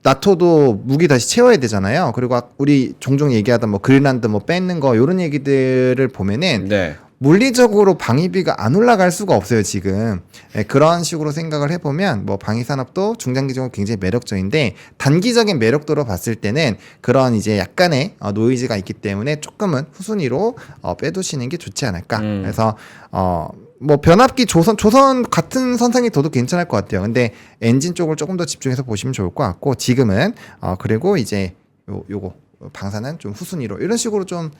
나토도 무기 다시 채워야 되잖아요. 그리고 우리 종종 얘기하던 뭐 그린란드 뭐 뺏는 거 이런 얘기들을 보면은 네. 물리적으로 방위비가 안 올라갈 수가 없어요, 지금. 네, 그런 식으로 생각을 해보면, 뭐, 방위산업도 중장기적으로 굉장히 매력적인데, 단기적인 매력도로 봤을 때는 그런 이제 약간의 노이즈가 있기 때문에 조금은 후순위로 빼두시는 게 좋지 않을까. 그래서, 뭐, 변압기 조선 같은 선상이 둬도 괜찮을 것 같아요. 근데 엔진 쪽을 조금 더 집중해서 보시면 좋을 것 같고, 지금은, 그리고 이제, 요거, 방사는 좀 후순위로, 이런 식으로 좀,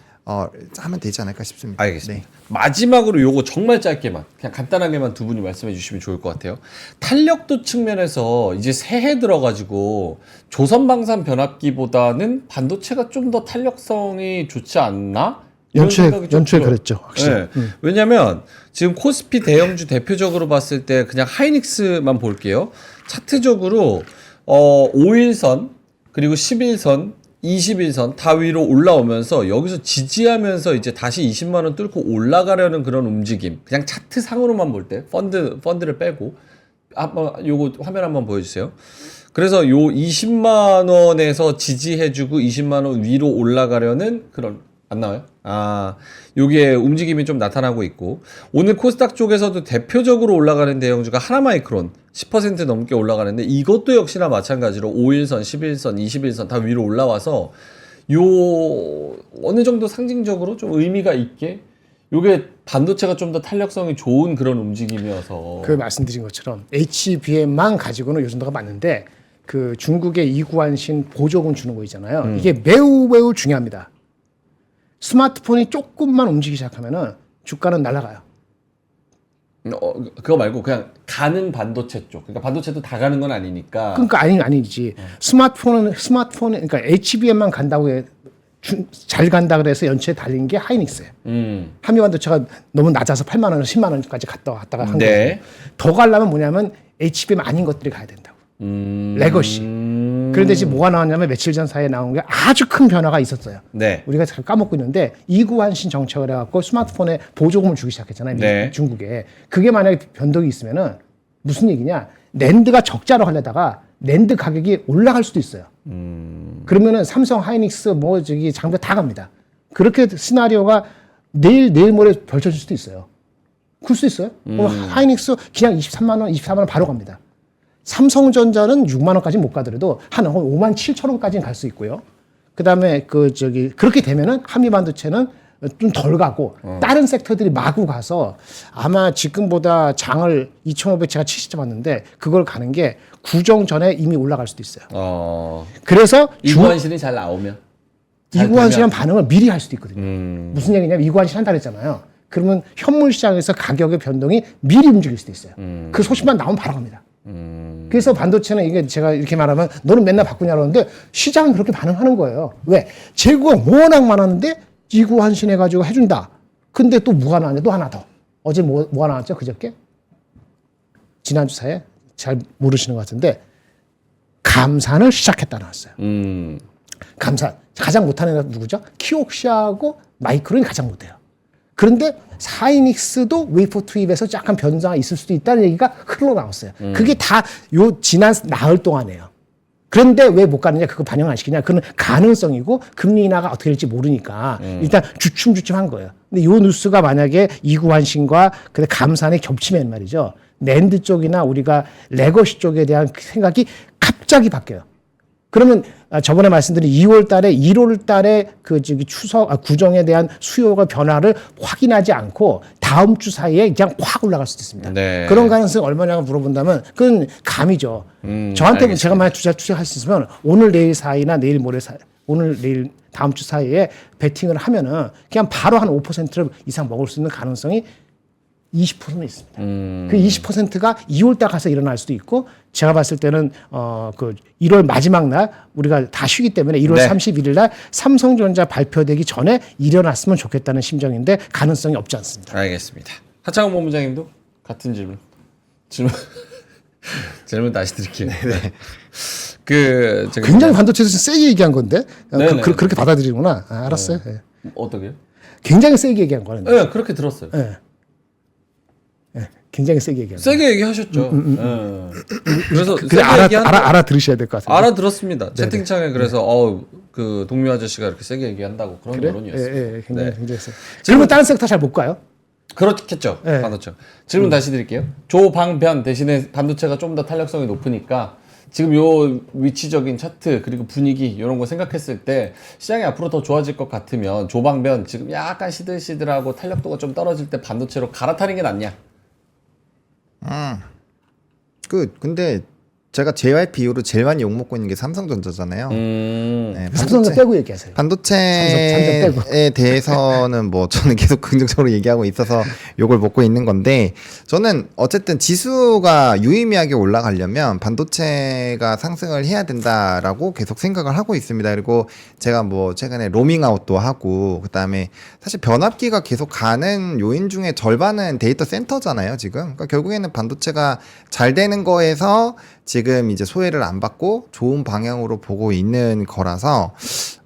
하면 되지 않을까 싶습니다. 알겠습니다. 마지막으로 요거 정말 짧게만 그냥 간단하게만 두 분이 말씀해 주시면 좋을 것 같아요. 탄력도 측면에서 이제 새해 들어가지고 조선방산 변압기보다는 반도체가 좀 더 탄력성이 좋지 않나? 이런 생각이 좀 연초에 들어요. 그랬죠. 확실히. 네. 왜냐면 지금 코스피 대형주 대표적으로 봤을 때 그냥 하이닉스만 볼게요. 차트적으로 5일선 그리고 11선 21선 다 위로 올라오면서 여기서 지지하면서 이제 다시 20만 원 뚫고 올라가려는 그런 움직임. 그냥 차트 상으로만 볼 때 펀드를 빼고 한번 요거 화면 한번 보여주세요. 그래서 요 20만 원에서 지지해주고 20만 원 위로 올라가려는 그런 안 나와요? 요게 움직임이 좀 나타나고 있고 오늘 코스닥 쪽에서도 대표적으로 올라가는 대형주가 하나마이크론 10% 넘게 올라가는데 이것도 역시나 마찬가지로 5일선, 11선, 21선 다 위로 올라와서 요 어느 정도 상징적으로 좀 의미가 있게 요게 반도체가 좀 더 탄력성이 좋은 그런 움직임이어서 그 말씀드린 것처럼 HBM만 가지고는 요 정도가 맞는데 그 중국의 이구안신 보조금 주는 거 있잖아요. 이게 매우 중요합니다. 스마트폰이 조금만 움직이기 시작하면은 주가는 날아가요. 그거 말고 그냥 가는 반도체 쪽. 그러니까 반도체도 다 가는 건 아니니까. 그러니까 아니지. 스마트폰은 그러니까 HBM만 간다고 잘 간다 그래서 연초에 달린 게 하이닉스예요. 한미반도체가 너무 낮아서 8만 원, 10만 원까지 갔다가 한 네. 거예요. 더 가려면 뭐냐면 HBM 아닌 것들이 가야 된다고. 레거시. 그런데 지금 뭐가 나왔냐면 며칠 전 사이에 나온 게 아주 큰 변화가 있었어요. 네. 우리가 잘 까먹고 있는데 이구환신 정책을 해갖고 스마트폰에 보조금을 주기 시작했잖아요. 네. 중국에. 그게 만약에 변동이 있으면은 무슨 얘기냐? 낸드가 적자로 하려다가 낸드 가격이 올라갈 수도 있어요. 그러면은 삼성, 하이닉스, 뭐 저기 장비 다 갑니다. 그렇게 시나리오가 내일 모레 펼쳐질 수도 있어요. 그럴 수 있어요. 하이닉스 그냥 23만 원, 24만 원 바로 갑니다. 삼성전자는 6만 원까지 못 가더라도 한 5만 7천 원까지는 갈 수 있고요. 그다음에 그렇게 되면은 한미반도체는 좀 덜 가고 다른 섹터들이 마구 가서 아마 지금보다 장을 2,500 제가 70점 왔는데 그걸 가는 게 구정 전에 이미 올라갈 수도 있어요. 그래서 이구환신이 잘 나오면 이구환신한 반응을 미리 할 수도 있거든요. 무슨 얘기냐면 이구환신 한다 그랬잖아요. 그러면 현물 시장에서 가격의 변동이 미리 움직일 수도 있어요. 그 소식만 나오면 바로 갑니다. 그래서 반도체는 이게 제가 이렇게 말하면 너는 맨날 바꾸냐고 하는데 시장은 그렇게 반응하는 거예요. 왜? 재고가 워낙 많았는데 이구 한신해가지고 해준다. 근데 또 뭐가 나왔냐? 또 하나 더. 어제 뭐가 나왔죠? 그저께? 지난주 사이에? 잘 모르시는 것 같은데 감산을 시작했다 나왔어요. 감산. 가장 못하는 애가 누구죠? 키옥시하고 마이크론이 가장 못해요. 그런데 사이닉스도 웨이퍼 투입에서 약간 변화가 있을 수도 있다는 얘기가 흘러나왔어요. 그게 다 요 지난 나흘 동안이에요. 그런데 왜 못 가느냐? 그거 반영 안 시키냐? 그건 가능성이고 금리 인하가 어떻게 될지 모르니까 일단 주춤주춤한 거예요. 근데 요 뉴스가 만약에 이구환신과 감산이 겹치면 말이죠. 낸드 쪽이나 우리가 레거시 쪽에 대한 생각이 갑자기 바뀌어요. 그러면 저번에 말씀드린 2월 달에 1월 달에 그 저기 구정에 대한 수요가 변화를 확인하지 않고 다음 주 사이에 그냥 확 올라갈 수도 있습니다. 네. 그런 가능성이 얼마냐고 물어본다면 그건 감이죠. 저한테 알겠습니다. 제가 만약 투자할 수 있으면 오늘 내일 사이나 내일 모레 사이 오늘 내일 다음 주 사이에 베팅을 하면은 그냥 바로 한 5% 이상 먹을 수 있는 가능성이 20%는 있습니다. 그 20%가 2월 달 가서 일어날 수도 있고 제가 봤을 때는 그 1월 마지막 날 우리가 다 쉬기 때문에 1월 네. 31일 날 삼성전자 발표되기 전에 일어났으면 좋겠다는 심정인데 가능성이 없지 않습니다. 알겠습니다. 하창원 본부장님도 같은 질문 다시 드릴게요. 그 저기 굉장히 반도체에서 세게 얘기한 건데 네네. 그렇게 받아들이구나. 알았어요. 예. 어떻게요? 굉장히 세게 얘기한 거는. 네, 그렇게 들었어요. 굉장히 세게 얘기한 거. 세게 얘기하셨죠. 예. 그래서 그래 알아들으셔야 될 것 같아요. 알아들었습니다. 채팅창에 그래서 그 동료 아저씨가 이렇게 세게 얘기한다고 그런 여론이었어요. 예, 굉장히 네. 굉장히 세. 그러면 다른 섹터 잘 못 가요? 그렇겠죠. 네. 반도체. 질문 다시 드릴게요. 조방변 대신에 반도체가 좀 더 탄력성이 높으니까 지금 요 위치적인 차트 그리고 분위기 이런 거 생각했을 때 시장이 앞으로 더 좋아질 것 같으면 조방변 지금 약간 시들시들하고 탄력도가 좀 떨어질 때 반도체로 갈아타는 게 낫냐? 근데 제가 JYP 이후로 제일 많이 욕먹고 있는 게 삼성전자잖아요. 네, 삼성전 빼고 얘기하세요. 반도체에 삼성 빼고. 대해서는 뭐 저는 계속 긍정적으로 얘기하고 있어서 욕을 먹고 있는 건데 저는 어쨌든 지수가 유의미하게 올라가려면 반도체가 상승을 해야 된다라고 계속 생각을 하고 있습니다. 그리고 제가 뭐 최근에 로밍아웃도 하고 그다음에 사실 변압기가 계속 가는 요인 중에 절반은 데이터 센터잖아요, 지금. 그러니까 결국에는 반도체가 잘 되는 거에서 지금 이제 소외를 안 받고 좋은 방향으로 보고 있는 거라서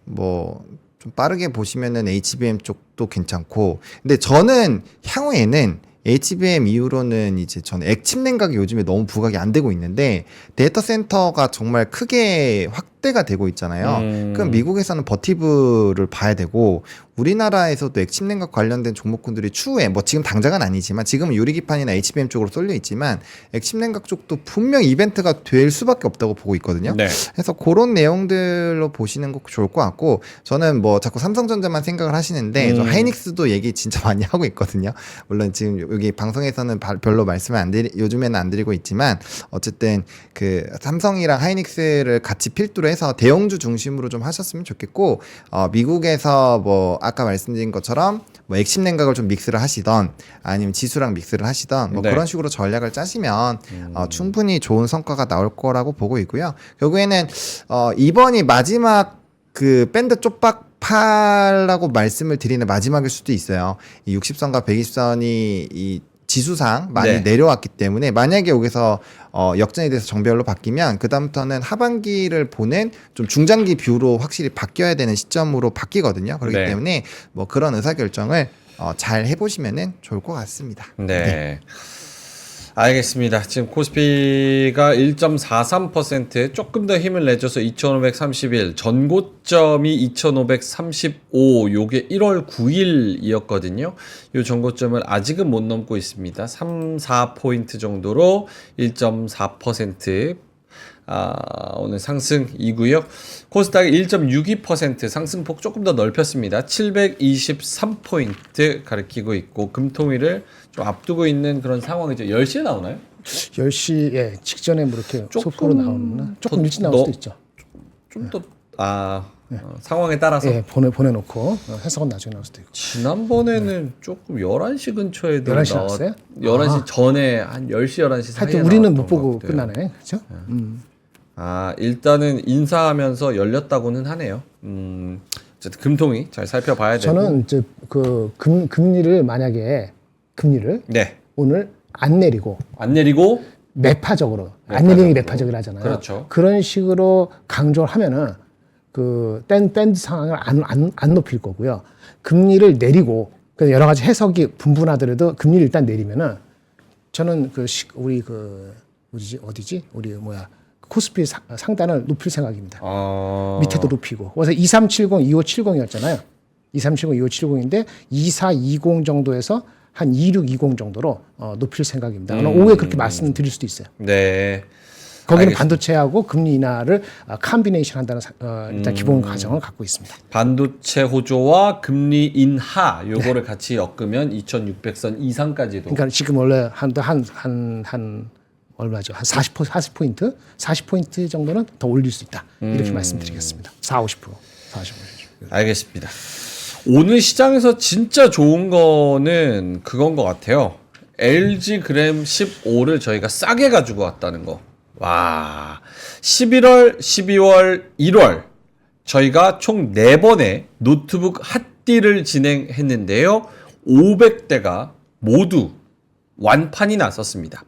뭐 좀 빠르게 보시면은 HBM 쪽도 괜찮고 근데 저는 향후에는 HBM 이후로는 이제 저는 액침 냉각이 요즘에 너무 부각이 안 되고 있는데 데이터 센터가 정말 크게 확대가 되고 있잖아요. 그럼 미국에서는 버티브를 봐야 되고 우리나라에서도 액침 냉각 관련된 종목군들이 추후에 뭐 지금 당장은 아니지만 지금은 유리기판이나 HBM 쪽으로 쏠려 있지만 액침 냉각 쪽도 분명 이벤트가 될 수밖에 없다고 보고 있거든요. 네. 그래서 그런 내용들로 보시는 거 좋을 것 같고 저는 뭐 자꾸 삼성전자만 생각을 하시는데 저 하이닉스도 얘기 진짜 많이 하고 있거든요. 물론 지금 여기 방송에서는 별로 말씀을 요즘에는 안 드리고 있지만 어쨌든 그 삼성이랑 하이닉스를 같이 필두로 해서 대형주 중심으로 좀 하셨으면 좋겠고 미국에서 뭐 아까 말씀드린 것처럼 뭐 액심 냉각을 좀 믹스를 하시던 아니면 지수랑 믹스를 하시던 뭐 네. 그런 식으로 전략을 짜시면 충분히 좋은 성과가 나올 거라고 보고 있고요. 결국에는 이번이 마지막 그 밴드 쪽박 팔라고 말씀을 드리는 마지막일 수도 있어요. 이 60선과 120선이 이 지수상 많이 네. 내려왔기 때문에 만약에 여기서 역전이 돼서 정배열로 바뀌면 그다음부터는 하반기를 보는 좀 중장기 뷰로 확실히 바뀌어야 되는 시점으로 바뀌거든요. 그렇기 네. 때문에 뭐 그런 의사결정을 잘 해보시면은 좋을 것 같습니다. 네. 알겠습니다. 지금 코스피가 1.43% 조금 더 힘을 내줘서 2531, 전고점이 2535, 요게 1월 9일이었거든요. 요 전고점을 아직은 못 넘고 있습니다. 3, 4포인트 정도로 1.4% 오늘 상승이고요. 코스닥이 1.62% 상승폭 조금 더 넓혔습니다. 723포인트 가리키고 있고 금통위를 좀 앞두고 있는 그런 상황이죠. 10시에 나오나요? 10시 직전에 뭐 이렇게 조금 소프로 나오는구나. 조금 일찍 나올 수도 있죠. 좀 더 상황에 따라서 예, 보내놓고 해석은 나중에 나올 수도 있고. 지난번에는 조금 11시 근처에 11시 나왔어요? 11시 전에 한 10시 11시 사이에 하여튼 우리는 못 나왔던 보고 것 같아요. 끝나네, 그렇죠? 일단은 인사하면서 열렸다고는 하네요. 어쨌든 금통위 잘 살펴봐야 되고. 저는 이제 그 금리를 만약에 금리를 네. 오늘 안 내리고 안 내리고 매파적으로 안 내리는 게 매파적이라 하잖아요. 그렇죠. 그런 식으로 강조를 하면은 그 밴드 상황을 안 높일 거고요. 금리를 내리고 그래서 여러 가지 해석이 분분하더라도 금리를 일단 내리면은 저는 우리 어디지? 우리 코스피 상단을 높일 생각입니다. 밑에도 높이고. 그래서 2370, 2570이었잖아요. 2370, 2570인데 2420 정도에서 한 2620 정도로 높일 생각입니다. 오후에 그렇게 말씀드릴 수도 있어요. 네. 거기는 알겠습니다. 반도체하고 금리 인하를 컴비네이션 한다는 일단 기본 가정을 갖고 있습니다. 반도체 호조와 금리 인하 요거를 같이 엮으면 2600선 이상까지도. 그러니까 지금 원래 한 얼마죠? 한 40포인트? 40포인트 정도는 더 올릴 수 있다. 이렇게 말씀드리겠습니다. 40, 50%. 알겠습니다. 오늘 시장에서 진짜 좋은 거는 그건 것 같아요. LG 그램 15를 저희가 싸게 가지고 왔다는 거. 와, 11월, 12월, 1월 저희가 총 4번의 노트북 핫딜을 진행했는데요. 500대가 모두 완판이 났었습니다.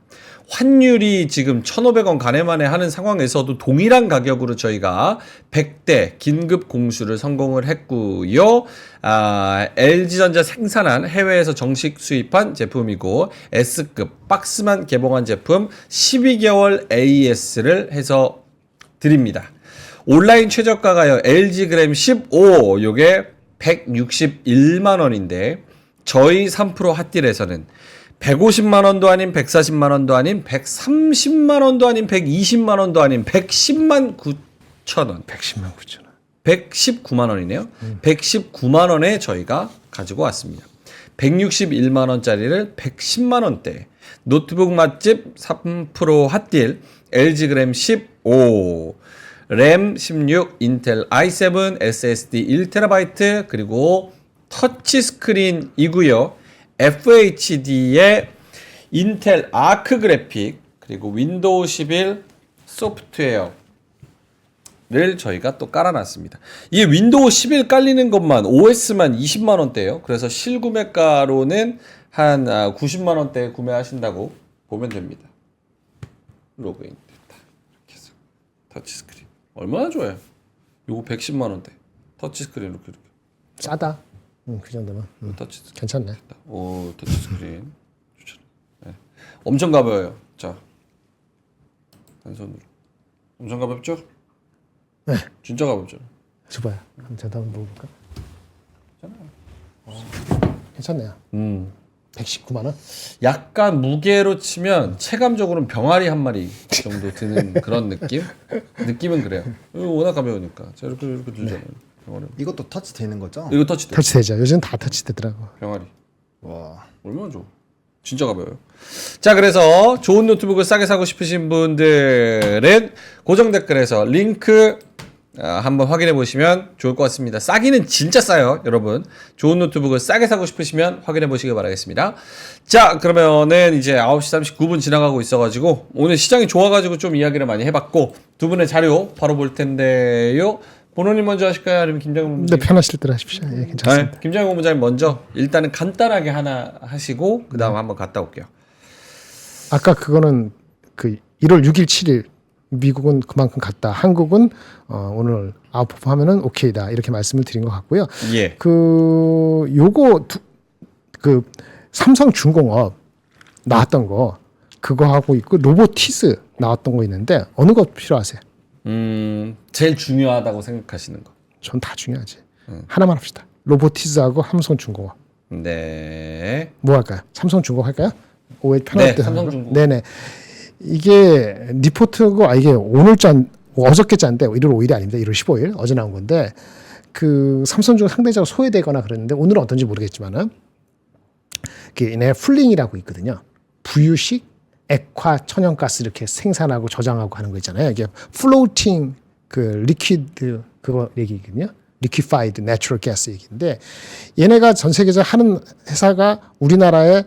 환율이 지금 1,500원 가내만에 하는 상황에서도 동일한 가격으로 저희가 100대 긴급 공수를 성공을 했고요. LG전자 생산한 해외에서 정식 수입한 제품이고 S급 박스만 개봉한 제품 12개월 AS를 해서 드립니다. 온라인 최저가가요. LG 그램 15 요게 161만 원인데 저희 3프로 핫딜에서는 150만 원도 아닌 140만 원도 아닌 130만 원도 아닌 120만 원도 아닌 110만 9천 원. 110만 9천 원. 119만 원이네요. 119만 원에 저희가 가지고 왔습니다. 161만 원짜리를 110만 원대. 노트북 맛집 3프로 핫딜 LG 그램 15 램 16 인텔 i7 SSD 1TB 그리고 터치 스크린이고요. FHD의 인텔 아크 그래픽 그리고 윈도우 11 소프트웨어를 저희가 또 깔아놨습니다. 이 윈도우 11 깔리는 것만 OS만 20만 원대예요. 그래서 실구매가로는 한 90만 원대에 구매하신다고 보면 됩니다. 로그인 됐다. 이렇게 해서 터치 스크린 얼마나 좋아요. 요거 110만 원대 터치 스크린 이렇게 싸다. 그 정도면 터치 스크린. 괜찮네. 오, 터치 스크린 추천. 네. 엄청 가벼워요. 자, 한 손으로. 엄청 가볍죠? 네. 진짜 가볍죠. 줘봐요. 저도 한번 먹어볼까? 괜찮네요. 119만 원? 약간 무게로 치면 체감적으로는 병아리 한 마리 정도 드는 그런 느낌? 느낌은 그래요. 이거 워낙 가벼우니까. 자, 이렇게 들잖아요. 병아리. 이것도 터치 되는 거죠? 이거 터치 돼. 터치되죠. 요즘 다 터치되더라고. 병아리. 와. 얼마나 좋아. 진짜 가벼워요. 자, 그래서 좋은 노트북을 싸게 사고 싶으신 분들은 고정 댓글에서 링크 한번 확인해 보시면 좋을 것 같습니다. 싸기는 진짜 싸요, 여러분. 좋은 노트북을 싸게 사고 싶으시면 확인해 보시기 바라겠습니다. 자, 그러면은 이제 9시 39분 지나가고 있어가지고 오늘 시장이 좋아가지고 좀 이야기를 많이 해봤고 두 분의 자료 바로 볼 텐데요. 본호님 먼저 하실까요? 아니면 김장훈 본부장님? 근데 편하실 대로 하십시오. 예, 괜찮습니다. 네, 김장훈 본부장님 먼저 일단은 간단하게 하나 하시고 그 다음 한번 갔다 올게요. 아까 그거는 그 1월 6일, 7일 미국은 그만큼 갔다. 한국은 오늘 아웃퍼폼 하면은 오케이다. 이렇게 말씀을 드린 것 같고요. 예. 그 삼성중공업 나왔던 거 그거 하고 있고 로보티스 나왔던 거 있는데 어느 거 필요하세요? 제일 중요하다고 생각하시는 거. 전 다 중요하지. 하나만 합시다. 로보티스하고 삼성중공업. 네. 뭐 할까요? 삼성중공업 할까요? 오해 편할 네, 때 삼성중공업. 네네. 이게 리포트고 이게 오늘 어저께 짠데 1월 5일이 아닙니다. 1월 15일 어제 나온 건데 그 삼성중 상대적으로 소외되거나 그랬는데 오늘은 어떤지 모르겠지만은 얘네 풀링이라고 있거든요. 부유식 액화 천연가스 이렇게 생산하고 저장하고 하는 거 있잖아요. 이게 플로팅 그 리퀴드 그거 얘기거든요. liquefied natural gas 얘기인데 얘네가 전 세계에서 하는 회사가 우리나라의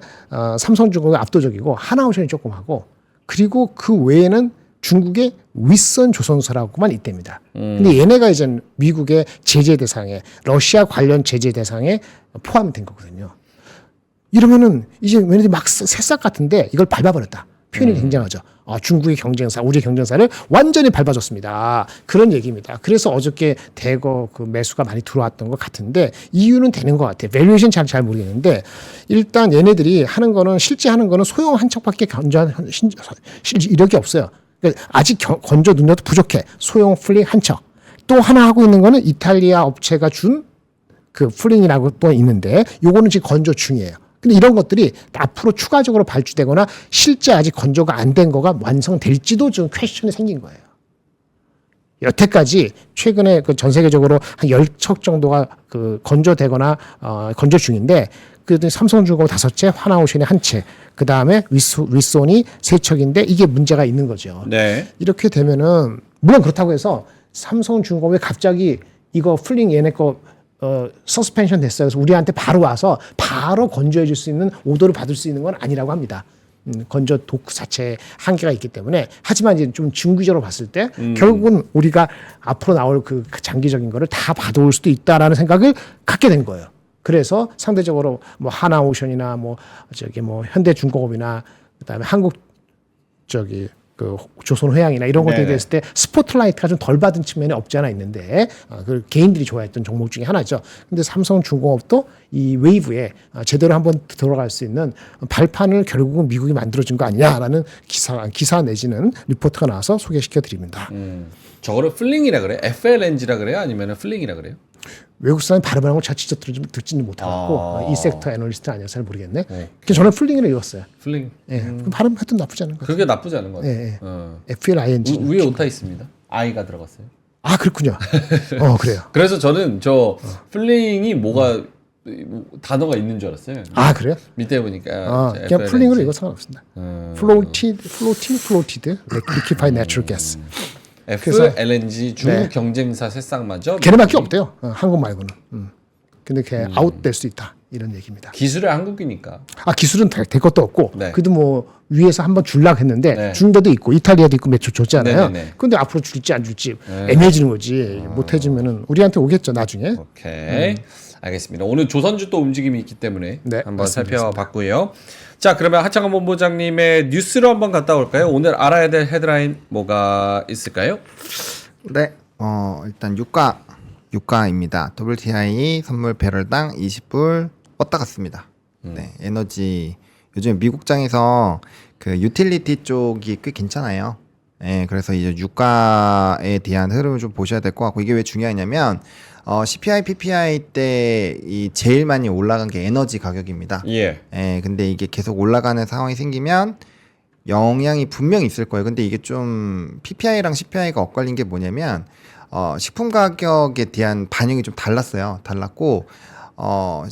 삼성중공업이 압도적이고 하나오션이 조금 하고 그리고 그 외에는 중국의 윗선 조선소라고만 있답니다. 근데 얘네가 이제 미국의 제재 대상에 러시아 관련 제재 대상에 포함이 된 거거든요. 이러면은 이제 얘네들이 막 새싹 같은데 이걸 밟아버렸다. 표현이 굉장하죠. 중국의 경쟁사, 우리 경쟁사를 완전히 밟아줬습니다. 그런 얘기입니다. 그래서 어저께 대거 그 매수가 많이 들어왔던 것 같은데 이유는 되는 것 같아요. 밸류에이션 잘 모르겠는데 일단 얘네들이 하는 거는 실제 하는 거는 소형 한 척밖에 건조한 이력이 없어요. 그러니까 아직 건조 능력도 부족해. 소형 플링 한 척. 또 하나 하고 있는 거는 이탈리아 업체가 준 그 플링이라고 또 있는데 요거는 지금 건조 중이에요. 근데 이런 것들이 앞으로 추가적으로 발주되거나 실제 아직 건조가 안 된 거가 완성될지도 좀 퀘스천이 생긴 거예요. 여태까지 최근에 그 전 세계적으로 한 10척 정도가 그 건조되거나 건조 중인데 그랬더니 삼성중공업 5채, 하나오션이 1채, 그 다음에 윗손이 3척인데 이게 문제가 있는 거죠. 네. 이렇게 되면은 물론 그렇다고 해서 삼성중공업이 갑자기 이거 플링 얘네 거 서스펜션 됐어요. 그래서 우리한테 바로 와서 바로 건조해 줄 수 있는 오더를 받을 수 있는 건 아니라고 합니다. 건조 도크 자체에 한계가 있기 때문에 하지만 이제 좀 중기적으로 봤을 때 결국은 우리가 앞으로 나올 그 장기적인 거를 다 받아올 수도 있다라는 생각을 갖게 된 거예요. 그래서 상대적으로 뭐 하나오션이나 뭐 저기 뭐 현대중공업이나 그다음에 한국 저기 그 조선회양이나 이런 것들에 대했을 때 스포트라이트가 좀 덜 받은 측면이 없지 않아 있는데 그 개인들이 좋아했던 종목 중에 하나죠. 근데 삼성중공업도 이 웨이브에 제대로 한번 들어갈 수 있는 발판을 결국은 미국이 만들어준 거 아니냐라는 기사 내지는 리포트가 나와서 소개시켜 드립니다. 저거를 플링이라 그래? FLNG라 그래요? 아니면 플링이라 그래요? 외국 사람이 발음하는 걸 잘 직접 듣지는 못하고 이 섹터 애널리스트 아니어서 잘 모르겠네. 그래서 저는 플링이라고 읽었어요. 플링. 예, 발음해도 나쁘지 않은 것 같아요. 그게 나쁘지 않은 것 같아요. 예, 예. 어. FLING. 위에 오타 있습니다. I가 들어갔어요. 아 그렇군요. 그래요. 그래서 저는 저 플링이 뭐가 단어가 있는 줄 알았어요. 아 그래요? 밑에 보니까 그냥 FLNG. 플링으로 이거 상관없습니다. floated liquefied natural gas. FLNG 중국 네. 경쟁사 새싹마저 걔네밖에 없대요. 한국 말고는. 근데 걔 아웃될 수 있다 이런 얘기입니다. 기술의 한국이니까. 기술은 될 것도 없고 네. 그래도 뭐 위에서 한번 줄라고 했는데 네. 준 데도 있고 이탈리아도 있고 몇 주 줬잖아요. 네네네. 근데 앞으로 줄지 안 줄지 애매해지는 거지. 못 해주면은 우리한테 오겠죠 나중에. 오케이. 알겠습니다. 오늘 조선주 또 움직임이 있기 때문에 네, 한번 맞습니다. 살펴봤고요. 자, 그러면 하창원 본부장님의 뉴스로 한번 갔다 올까요? 오늘 알아야 될 헤드라인 뭐가 있을까요? 네. 일단 유가입니다. WTI 선물 배럴당 20불 왔다 갔습니다. 네. 에너지 요즘 미국장에서 그 유틸리티 쪽이 꽤 괜찮아요. 네, 그래서 이제 유가에 대한 흐름을 좀 보셔야 될 것 같고 이게 왜 중요하냐면 CPI, PPI 때 이 제일 많이 올라간 게 에너지 가격입니다. 예. 예, 근데 이게 계속 올라가는 상황이 생기면 영향이 분명히 있을 거예요. 근데 이게 좀 PPI랑 CPI가 엇갈린 게 뭐냐면 식품 가격에 대한 반영이 좀 달랐고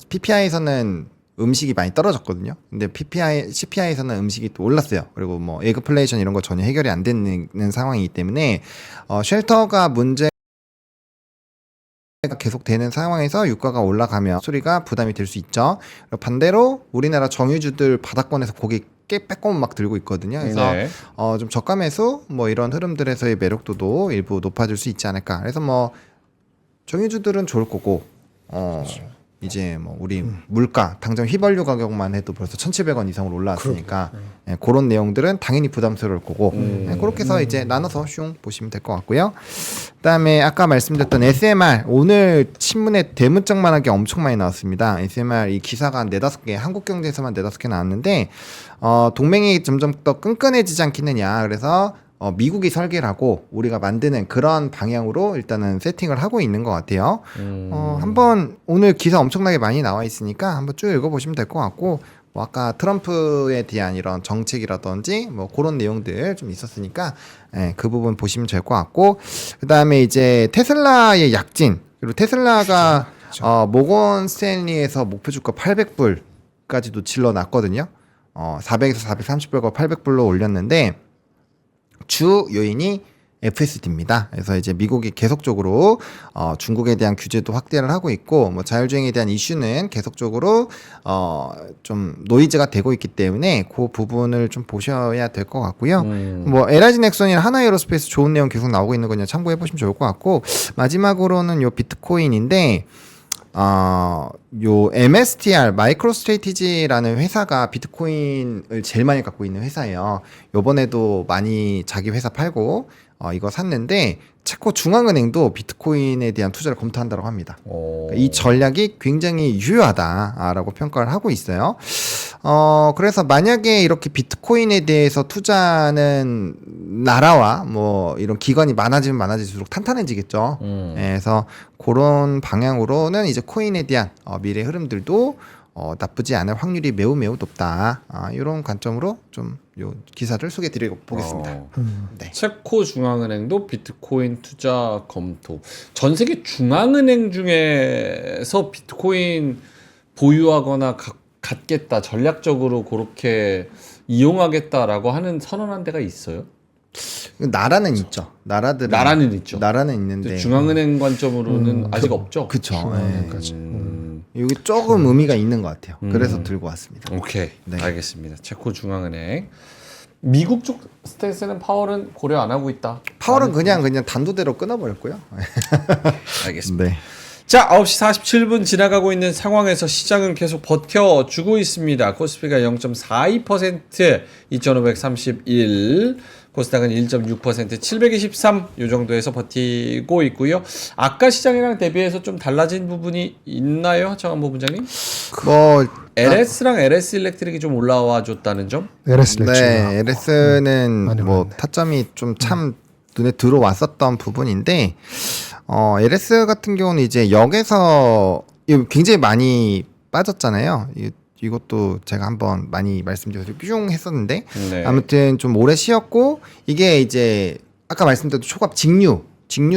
PPI에서는 음식이 많이 떨어졌거든요. 근데 CPI에서는 음식이 또 올랐어요. 그리고 뭐 에그플레이션 이런 거 전혀 해결이 안 되는 상황이기 때문에 쉘터가 문제 계속 되는 상황에서 유가가 올라가면 소리가 부담이 될 수 있죠. 반대로 우리나라 정유주들 바닥권에서 고개 빼꼼 막 들고 있거든요. 그래서 네. 좀 저가 매수 뭐 이런 흐름들에서의 매력도도 일부 높아질 수 있지 않을까. 그래서 뭐 정유주들은 좋을 거고 이제 뭐 우리 물가 당장 휘발유 가격만 해도 벌써 1,700원 이상으로 올라왔으니까 예, 그런 내용들은 당연히 부담스러울 거고 예, 그렇게 해서 이제 나눠서 슝 보시면 될 것 같고요. 그다음에 아까 말씀드렸던 SMR 오늘 신문에 대문짝만하게 엄청 많이 나왔습니다. SMR 이 기사가 한 4-5개 한국경제에서만 4-5개 나왔는데 동맹이 점점 더 끈끈해지지 않겠느냐. 그래서 미국이 설계를 하고 우리가 만드는 그런 방향으로 일단은 세팅을 하고 있는 것 같아요. 한번 오늘 기사 엄청나게 많이 나와 있으니까 한번 쭉 읽어보시면 될 것 같고 뭐 아까 트럼프에 대한 이런 정책이라든지 뭐 그런 내용들 좀 있었으니까 예, 그 부분 보시면 될 것 같고 그 다음에 이제 테슬라의 약진 그리고 테슬라가 모건 스탠리에서 목표 주가 800불까지도 질러놨거든요. 400에서 430불과 800불로 올렸는데 주 요인이 FSD입니다. 그래서 이제 미국이 계속적으로 중국에 대한 규제도 확대를 하고 있고 뭐 자율주행에 대한 이슈는 계속적으로 좀 노이즈가 되고 있기 때문에 그 부분을 좀 보셔야 될 것 같고요. 뭐 LIG 넥슨이나 하나에어로스페이스 좋은 내용 계속 나오고 있는 거 그냥 참고해 보시면 좋을 것 같고 마지막으로는 요 비트코인인데 요 MSTR 마이크로스트레이티지라는 회사가 비트코인을 제일 많이 갖고 있는 회사예요. 요번에도 많이 자기 회사 팔고 이거 샀는데 체코 중앙은행도 비트코인에 대한 투자를 검토한다고 합니다. 이 전략이 굉장히 유효하다라고 평가를 하고 있어요. 그래서 만약에 이렇게 비트코인에 대해서 투자하는 나라와 뭐 이런 기관이 많아지면 많아질수록 탄탄해지겠죠. 그래서 그런 방향으로는 이제 코인에 대한 미래 흐름들도 나쁘지 않을 확률이 매우 높다. 이런 관점으로 좀 요 기사를 소개해드리고 보겠습니다. 네. 체코 중앙은행도 비트코인 투자 검토. 전 세계 중앙은행 중에서 비트코인 보유하거나 갖겠다, 전략적으로 그렇게 이용하겠다라고 하는 선언한 데가 있어요? 나라는 있죠. 나라는 있죠. 나라는 있는데 중앙은행 관점으로는 아직 없죠. 그쵸. 중앙은행까지. 여기 조금 의미가 있는 것 같아요. 그래서 들고 왔습니다. 오케이, 네. 알겠습니다. 체코 중앙은행. 미국 쪽 스탠스는 파월은 고려 안 하고 있다. 파월은 그냥 단도대로 끊어버렸고요. 알겠습니다. 네. 자, 9시 47분 지나가고 있는 상황에서 시장은 계속 버텨주고 있습니다. 코스피가 0.42%, 2531, 코스닥은 1.6%, 723, 이 정도에서 버티고 있고요. 아까 시장이랑 대비해서 좀 달라진 부분이 있나요? 정한보 부장님? 뭐 LS랑 LS 일렉트릭이 좀 올라와 줬다는 점? LS 렉처. 네, LS는 많이 뭐 올랐네. 타점이 좀 참 눈에 들어왔었던 부분인데 LS 같은 경우는 이제 역에서 굉장히 많이 빠졌잖아요. 이것도 제가 한번 많이 말씀드려서 뿅 했었는데 네. 아무튼 좀 오래 쉬었고 이게 이제 아까 말씀드렸던 초밥 직류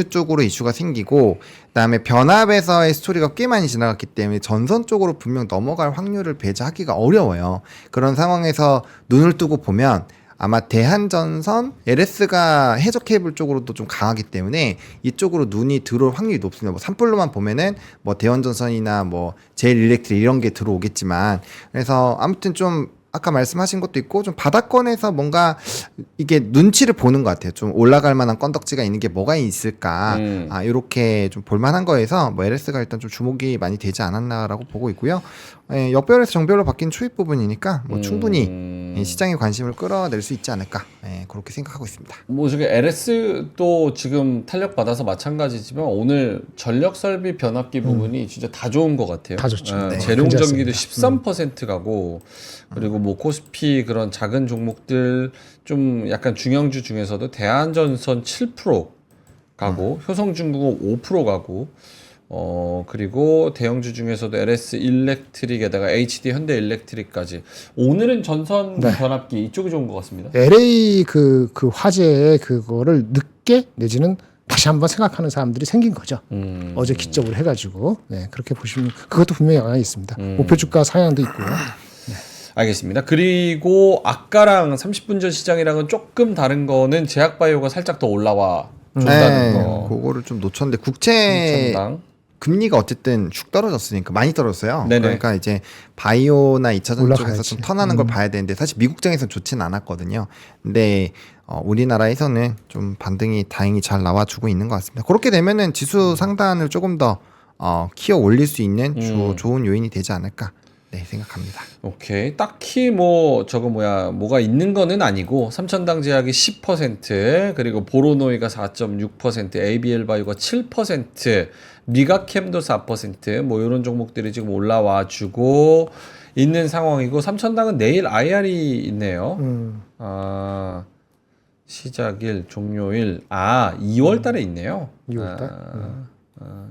쪽으로 이슈가 생기고 그다음에 변압에서의 스토리가 꽤 많이 지나갔기 때문에 전선 쪽으로 분명 넘어갈 확률을 배제하기가 어려워요. 그런 상황에서 눈을 뜨고 보면 아마 대한전선, LS가 해저 케이블 쪽으로도 좀 강하기 때문에 이쪽으로 눈이 들어올 확률이 높습니다. 뭐 산불로만 보면은 뭐 대원전선이나 뭐 제일일렉트릭 이런 게 들어오겠지만 그래서 아무튼 좀 아까 말씀하신 것도 있고 좀 바닥권에서 뭔가 이게 눈치를 보는 것 같아요. 좀 올라갈 만한 건덕지가 있는 게 뭐가 있을까. 이렇게 좀 볼만한 거에서 뭐 LS가 일단 좀 주목이 많이 되지 않았나라고 보고 있고요. 역별에서 정별로 바뀐 추입 부분이니까 뭐 충분히 시장의 관심을 끌어낼 수 있지 않을까. 그렇게 생각하고 있습니다. 뭐 저기 LS도 지금 탄력 받아서 마찬가지지만 오늘 전력 설비 변압기 부분이 진짜 다 좋은 것 같아요. 다 좋죠. 네. 재룡전기도 13% 가고 그리고 뭐 코스피 그런 작은 종목들 좀 약간 중형주 중에서도 대한전선 7% 가고 효성중공업 5% 가고 그리고 대형주 중에서도 LS 일렉트릭에다가 HD 현대 일렉트릭까지 오늘은 전선 변압기 이쪽이 좋은 것 같습니다. LA 그 화재의 그거를 늦게 내지는 다시 한번 생각하는 사람들이 생긴 거죠. 어제 기적으로 해가지고 그렇게 보시면 그것도 분명히 영향이 있습니다. 목표 주가 상향도 있고요. 알겠습니다. 그리고 아까랑 30분 전 시장이랑은 조금 다른 거는 제약바이오가 살짝 더 올라와 준다는 거. 그거를 좀 놓쳤는데 국채 천당. 금리가 어쨌든 슉 떨어졌으니까 많이 떨어졌어요. 네네. 그러니까 이제 바이오나 2차전 쪽에서 올라가야지. 좀 턴하는 걸 봐야 되는데 사실 미국장에서는 좋지는 않았거든요. 근데 우리나라에서는 좀 반등이 다행히 잘 나와주고 있는 것 같습니다. 그렇게 되면은 지수 상단을 조금 더 키워 올릴 수 있는 좋은 요인이 되지 않을까 생각합니다. 오케이. 딱히 뭐 저거 뭐가 있는 거는 아니고 삼천당 제약이 10%, 그리고 보로노이가 4.6%, ABL 바이오가 7%, 미가캠도 4%, 뭐 이런 종목들이 지금 올라와 주고 있는 상황이고 삼천당은 내일 IR이 있네요. 시작일, 종료일, 2월 달에 있네요. 2월 달.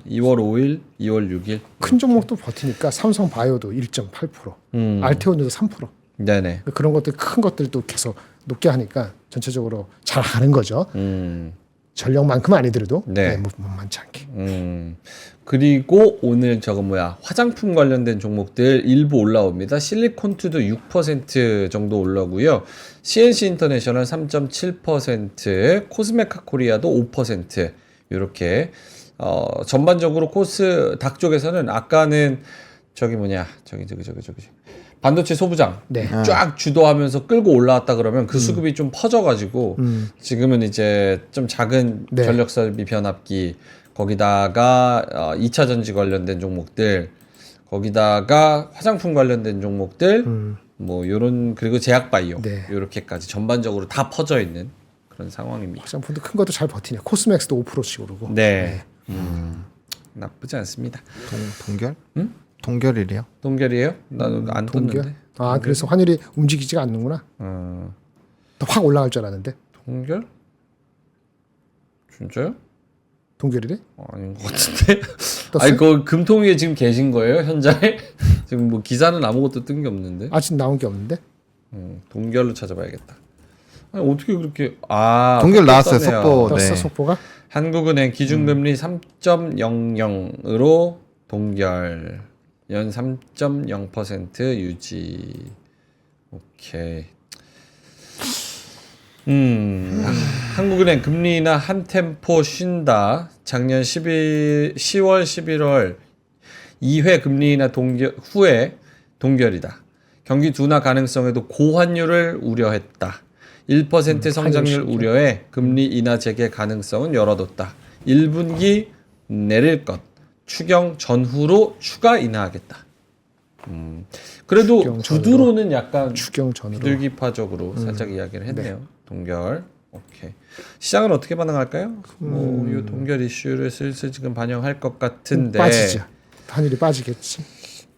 2월 5일, 2월 6일. 큰 종목도 버티니까 삼성 바이오도 1.8%, 알테온도 3%. 네네. 그런 것들 큰 것들도 계속 높게 하니까 전체적으로 잘 가는 거죠. 전력만큼은 아니더라도 네. 뭐 만만치 않게. 그리고 오늘 저거 화장품 관련된 종목들 일부 올라옵니다. 실리콘투도 6% 정도 올라오고요. CNC 인터내셔널 3.7%, 코스메카 코리아도 5% 이렇게 전반적으로 코스닥 쪽에서는 아까는 저기 반도체 소부장 네. 쫙 주도하면서 끌고 올라왔다 그러면 그 수급이 좀 퍼져가지고 지금은 이제 좀 작은 네. 전력설비 변압기 거기다가 2차 전지 관련된 종목들 거기다가 화장품 관련된 종목들 뭐 요런 그리고 제약바이오 네. 요렇게까지 전반적으로 다 퍼져 있는 그런 상황입니다. 화장품도 큰 것도 잘 버티네. 코스맥스도 5%씩 오르고. 네. 나쁘지 않습니다. 동결? 동결이래요. 동결이에요? 나는 안 떴는데. 아 그래서 환율이 움직이지가 않는구나. 더 확 올라갈 줄 알았는데. 동결? 진짜요? 동결이래? 아닌 것 같은데. 떴어요? 아니 그 금통위에 지금 계신 거예요 현장에? 지금 뭐 기사는 아무것도 뜬 게 없는데. 아직 나온 게 없는데. 동결로 찾아봐야겠다. 아니 어떻게 그렇게 동결 나왔어요. 떴네요. 속보. 떴어 네. 속보가? 한국은행 기준금리 3.00으로 동결 연 3.0% 유지. 오케이. 한국은행 금리 인하 한 템포 쉰다. 작년 10월 11월 2회 금리 인하 후에 동결이다. 경기 둔화 가능성에도 고환율을 우려했다. 1% 성장률 우려에 금리 인하 재개 가능성은 열어뒀다. 1분기 내릴 것. 추경 전후로 추가 인하하겠다. 그래도 추경 전후로. 구두로는 약간 추경 전으로. 비둘기파적으로 살짝 이야기를 했네요. 동결. 오케이. 시장은 어떻게 반응할까요? 이 동결 이슈를 슬슬 지금 반영할 것 같은데. 빠지죠. 환율이 빠지겠지.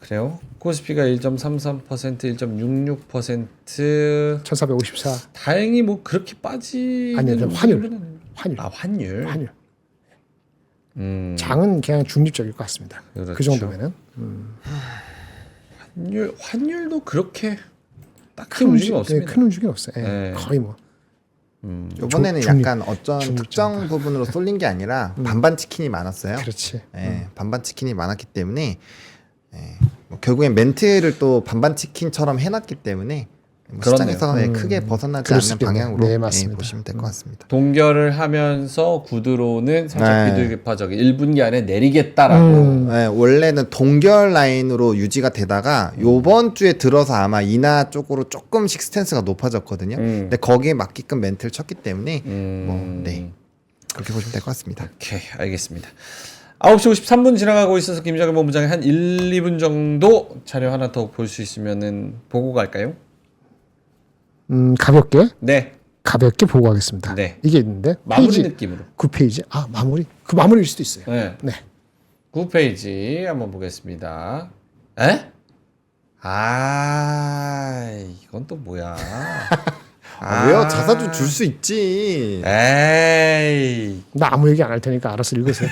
그래요? 코스피가 1.33%, 1.66%. 1454. 다행히 뭐 그렇게 빠지. 아니, 환율. 환율. 아 환율. 환율. 장은 그냥 중립적일 것 같습니다. 그렇죠. 그 정도면은 환율도 그렇게 딱히 움직임 없습니다. 큰 움직임 없어요. 예, 네. 거의 뭐. 이번에는 중립. 약간 어떤 중립 특정 부분으로 쏠린 게 아니라 반반 치킨이 많았어요. 그렇지. 예, 반반 치킨이 많았기 때문에 뭐 결국엔 멘트를 또 반반 치킨처럼 해놨기 때문에 뭐 시장에서 크게 벗어나지 그럴 수 않는 있겠네요. 방향으로 네, 맞습니다. 보시면 될 것 같습니다. 동결을 하면서 구드로는 살짝 네. 비둘기파적인 1분기 안에 내리겠다라고. 네, 원래는 동결 라인으로 유지가 되다가 요번 주에 들어서 아마 인하 쪽으로 조금씩 스탠스가 높아졌거든요. 근데 거기에 맞게끔 멘트를 쳤기 때문에 네, 그렇게 보시면 될 것 같습니다. 오케이, 알겠습니다. 9시 53분 지나가고 있어서 김정일 본부장이 한 1, 2분 정도 자료 하나 더 볼 수 있으면은 보고 갈까요? 가볍게 네. 보고 가겠습니다. 네. 이게 있는데 마무리 페이지 느낌으로. 9페이지. 아 마무리. 그 마무리일 수도 있어요. 네. 네. 9페이지 한번 보겠습니다. 이건 또 뭐야? 왜요? 자사주 줄 수 있지. 에이. 나 아무 얘기 안 할 테니까 알아서 읽으세요.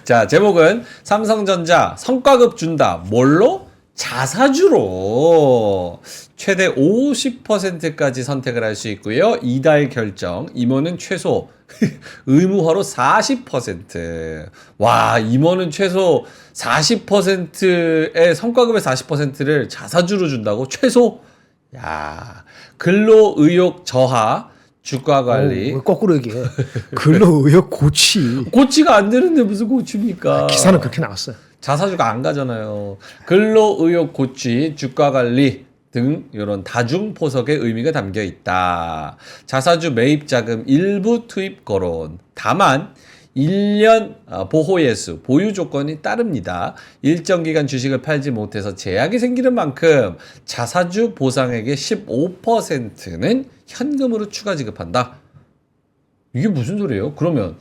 자, 제목은 삼성전자 성과급 준다. 뭘로? 자사주로 최대 50%까지 선택을 할 수 있고요. 이달 결정. 임원은 최소 의무화로 40%. 와, 임원은 최소 40%의 성과급의 40%를 자사주로 준다고? 최소? 야, 근로 의욕 저하, 주가 관리. 왜 거꾸로 얘기해? 근로 의욕 고치. 고치가 안 되는데 무슨 고치입니까? 기사는 그렇게 나왔어요. 자사주가 안 가잖아요. 근로 의욕 고치, 주가 관리 등 이런 다중 포석의 의미가 담겨 있다. 자사주 매입 자금 일부 투입 거론. 다만 1년 보호 예수, 보유 조건이 따릅니다. 일정 기간 주식을 팔지 못해서 제약이 생기는 만큼 자사주 보상액의 15%는 현금으로 추가 지급한다. 이게 무슨 소리예요? 그러면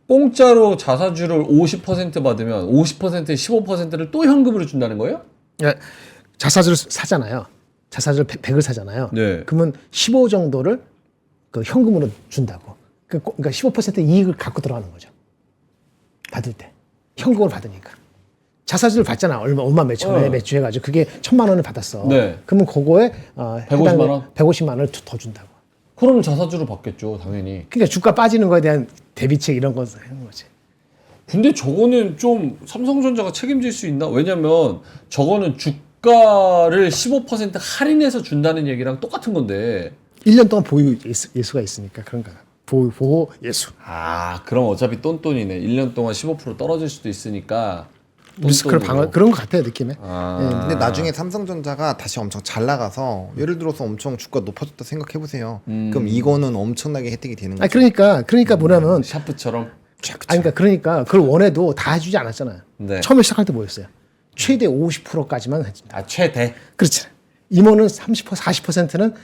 공짜로 자사주를 50% 받으면 50%의 15%를 또 현금으로 준다는 거예요? 자사주를 사잖아요. 자사주를 100을 사잖아요. 네. 그러면 15 정도를 그 현금으로 준다고. 그러니까 15% 이익을 갖고 들어가는 거죠. 받을 때. 현금으로 받으니까. 자사주를 받잖아. 얼마 매출해가지고 그게 1,000만 원을 받았어. 네. 그러면 그거에 150만 원? 150만 원을 더 준다고. 그럼 자사주로 받겠죠, 당연히. 그러니까 주가 빠지는 거에 대한 대비책 이런 거 하는 거지. 근데 저거는 좀 삼성전자가 책임질 수 있나? 왜냐면 저거는 주가를 15% 할인해서 준다는 얘기랑 똑같은 건데. 1년 동안 보유 예수가 있으니까 그런 거야. 보호 예수. 아, 그럼 어차피 똔똔이네. 1년 동안 15% 떨어질 수도 있으니까. 리스크를 방어 그런 것 같아요 느낌에. 아. 근데 나중에 삼성전자가 다시 엄청 잘 나가서 예를 들어서 엄청 주가 높아졌다 생각해 보세요. 그럼 이거는 엄청나게 혜택이 되는 아 거죠. 그러니까 뭐냐면 샤프처럼. 그러니까 그걸 원해도 다 해주지 않았잖아요. 네. 처음에 시작할 때 뭐였어요? 최대 50%까지만 해준다. 아, 최대. 그렇지. 임원은 30% 40%는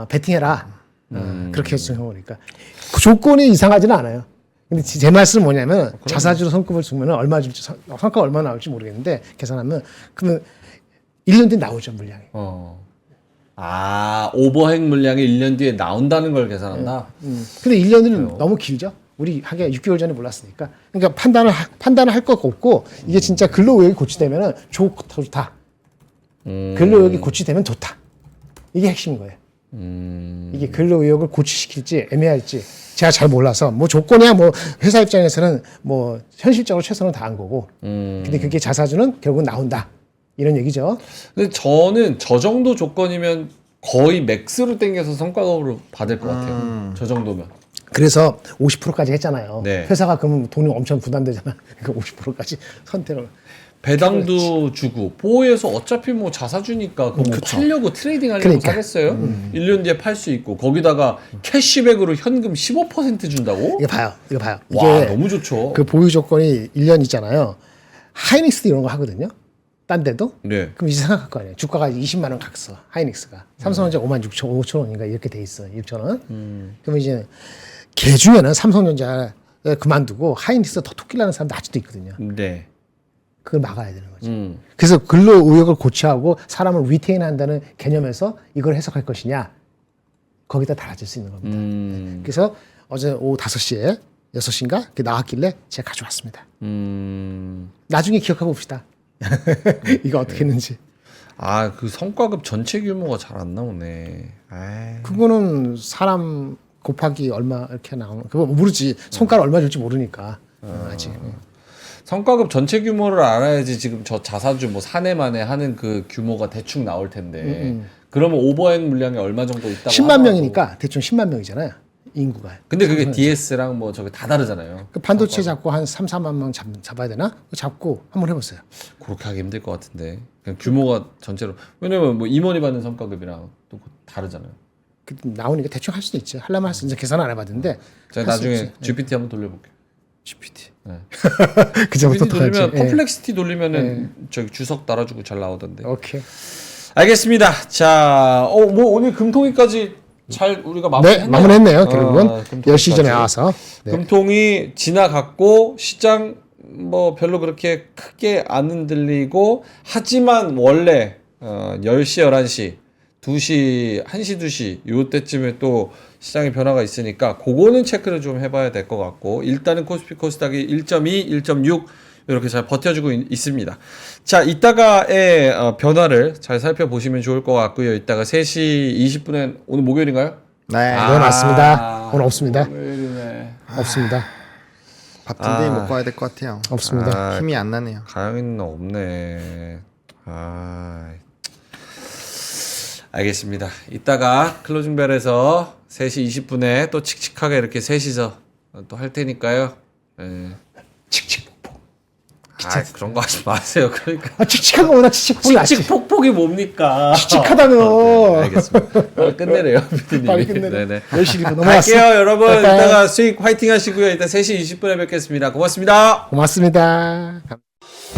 베팅해라. 그렇게 해주는 거니까 그 조건이 이상하지는 않아요. 근데 제 말씀은 뭐냐면 자사주로 성급을 주면 얼마 줄지 성과가 얼마나 나올지 모르겠는데 계산하면 그러면 1년 뒤에 나오죠 물량이. 아, 오버행 물량이 1년 뒤에 나온다는 걸 계산한다? 근데 1년은 너무 길죠. 우리 하게 6개월 전에 몰랐으니까. 그러니까 판단을 할 것 없고 이게 진짜 근로의욕이 고치되면은 좋다. 근로의욕이 고치되면 좋다. 이게 핵심인 거예요. 이게 근로의욕을 고치시킬지 애매할지 제가 잘 몰라서 뭐 조건이야 뭐 회사 입장에서는 뭐 현실적으로 최선을 다한 거고. 근데 그게 자사주는 결국 나온다. 이런 얘기죠. 근데 저는 저 정도 조건이면 거의 맥스로 땡겨서 성과급으로 받을 것 같아요. 저 정도면. 그래서 50%까지 했잖아요. 네. 회사가 그러면 돈이 엄청 부담되잖아. 그러니까 50%까지 선택을. 배당도 주고 보호해서 어차피 뭐 자사주니까 그거 뭐 팔려고 트레이딩 하려고 그러니까. 사겠어요? 1년 뒤에 팔 수 있고 거기다가 캐시백으로 현금 15% 준다고? 이거 봐요. 와, 이게 너무 좋죠. 그 보유 조건이 1년 있잖아요. 하이닉스도 이런 거 하거든요. 딴 데도. 네. 그럼 이제 생각할 거 아니에요. 주가가 20만 원 갔어. 하이닉스가. 삼성전자 5천 원인가 이렇게 돼 있어. 6천 원. 그러면 이제 걔 중에는 삼성전자 그만두고 하이닉스 더 토끼라는 사람도 아직도 있거든요. 네. 그걸 막아야 되는 거지. 그래서 근로 의욕을 고취하고 사람을 리테인한다는 개념에서 이걸 해석할 것이냐 거기다 달라질 수 있는 겁니다. 그래서 어제 오후 5시에 6시인가 나왔길래 제가 가져왔습니다. 나중에 기억하고 봅시다. 이거 어떻게 했는지. 아, 그 성과급 전체 규모가 잘 안 나오네. 아이. 그거는 사람 곱하기 얼마 이렇게 나오는 그거 모르지. 성과를 얼마 줄지 모르니까 아직. 성과급 전체 규모를 알아야지 지금 저 자사주 뭐 사내만에 하는 그 규모가 대충 나올 텐데. 그러면 오버행 물량이 얼마 정도 있다고 10만 하더라도. 명이니까 대충 10만 명이잖아요. 인구가. 근데 그게 DS랑 뭐 저게 다 다르잖아요. 그 반도체 잡고 한 3, 4만 명 잡아야 되나? 그거 잡고 한번 해보세요. 그렇게 하기 힘들 것 같은데. 그냥 규모가 전체로. 왜냐면 뭐 임원이 받는 성과급이랑 또 다르잖아요. 그 나오니까 대충 할 수도 있죠. 하려면 할 수 있는데 계산 안 해봤는데. 제가 나중에 GPT 한번 돌려볼게요. GPT. 네. 그제부터 GPT 돌리면 더 하지. 퍼플렉시티 돌리면은 저기 주석 달아주고 잘 나오던데. 오케이. 알겠습니다. 자, 뭐 오늘 금통위까지 잘 우리가 마무리했네요. 네, 마무리했네요. 결국은 금통위까지. 10시 전에 와서. 네. 금통이 지나갔고 시장 뭐 별로 그렇게 크게 안 흔들리고 하지만 원래 10시, 11시, 2시, 1시, 2시 요때쯤에 또 시장의 변화가 있으니까 그거는 체크를 좀 해봐야 될 것 같고 일단은 코스피 코스닥이 1.2, 1.6 이렇게 잘 버텨주고 있습니다. 자, 이따가의 변화를 잘 살펴보시면 좋을 것 같고요. 이따가 3시 20분에 오늘 목요일인가요? 네. 오늘 왔습니다. 오늘 없습니다. 목요일이네. 없습니다. 밥 든든히 먹고 와야 될 것 같아요. 없습니다. 힘이 안 나네요. 가영이는 없네. 알겠습니다. 이따가 클로징벨에서 3시 20분에 또 칙칙하게 이렇게 셋이서 또 할 테니까요. 예. 칙칙폭폭. 그런 거 하지 마세요. 그러니까 칙칙한 거보다 칙칙폭이 낫지. 칙칙폭폭이 뭡니까? 칙칙하다며. 네, 알겠습니다. 빨리 끝내래요, 피디님이. 빨리 끝내래. 네네. 10시 1분 넘어갔어. 갈게요, 여러분. 빠이빠이. 이따가 수익 화이팅 하시고요. 이따 3시 20분에 뵙겠습니다. 고맙습니다. 고맙습니다.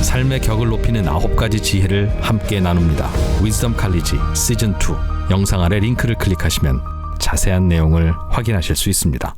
삶의 격을 높이는 9가지 지혜를 함께 나눕니다. 위즈덤 칼리지 시즌 2 영상 아래 링크를 클릭하시면 자세한 내용을 확인하실 수 있습니다.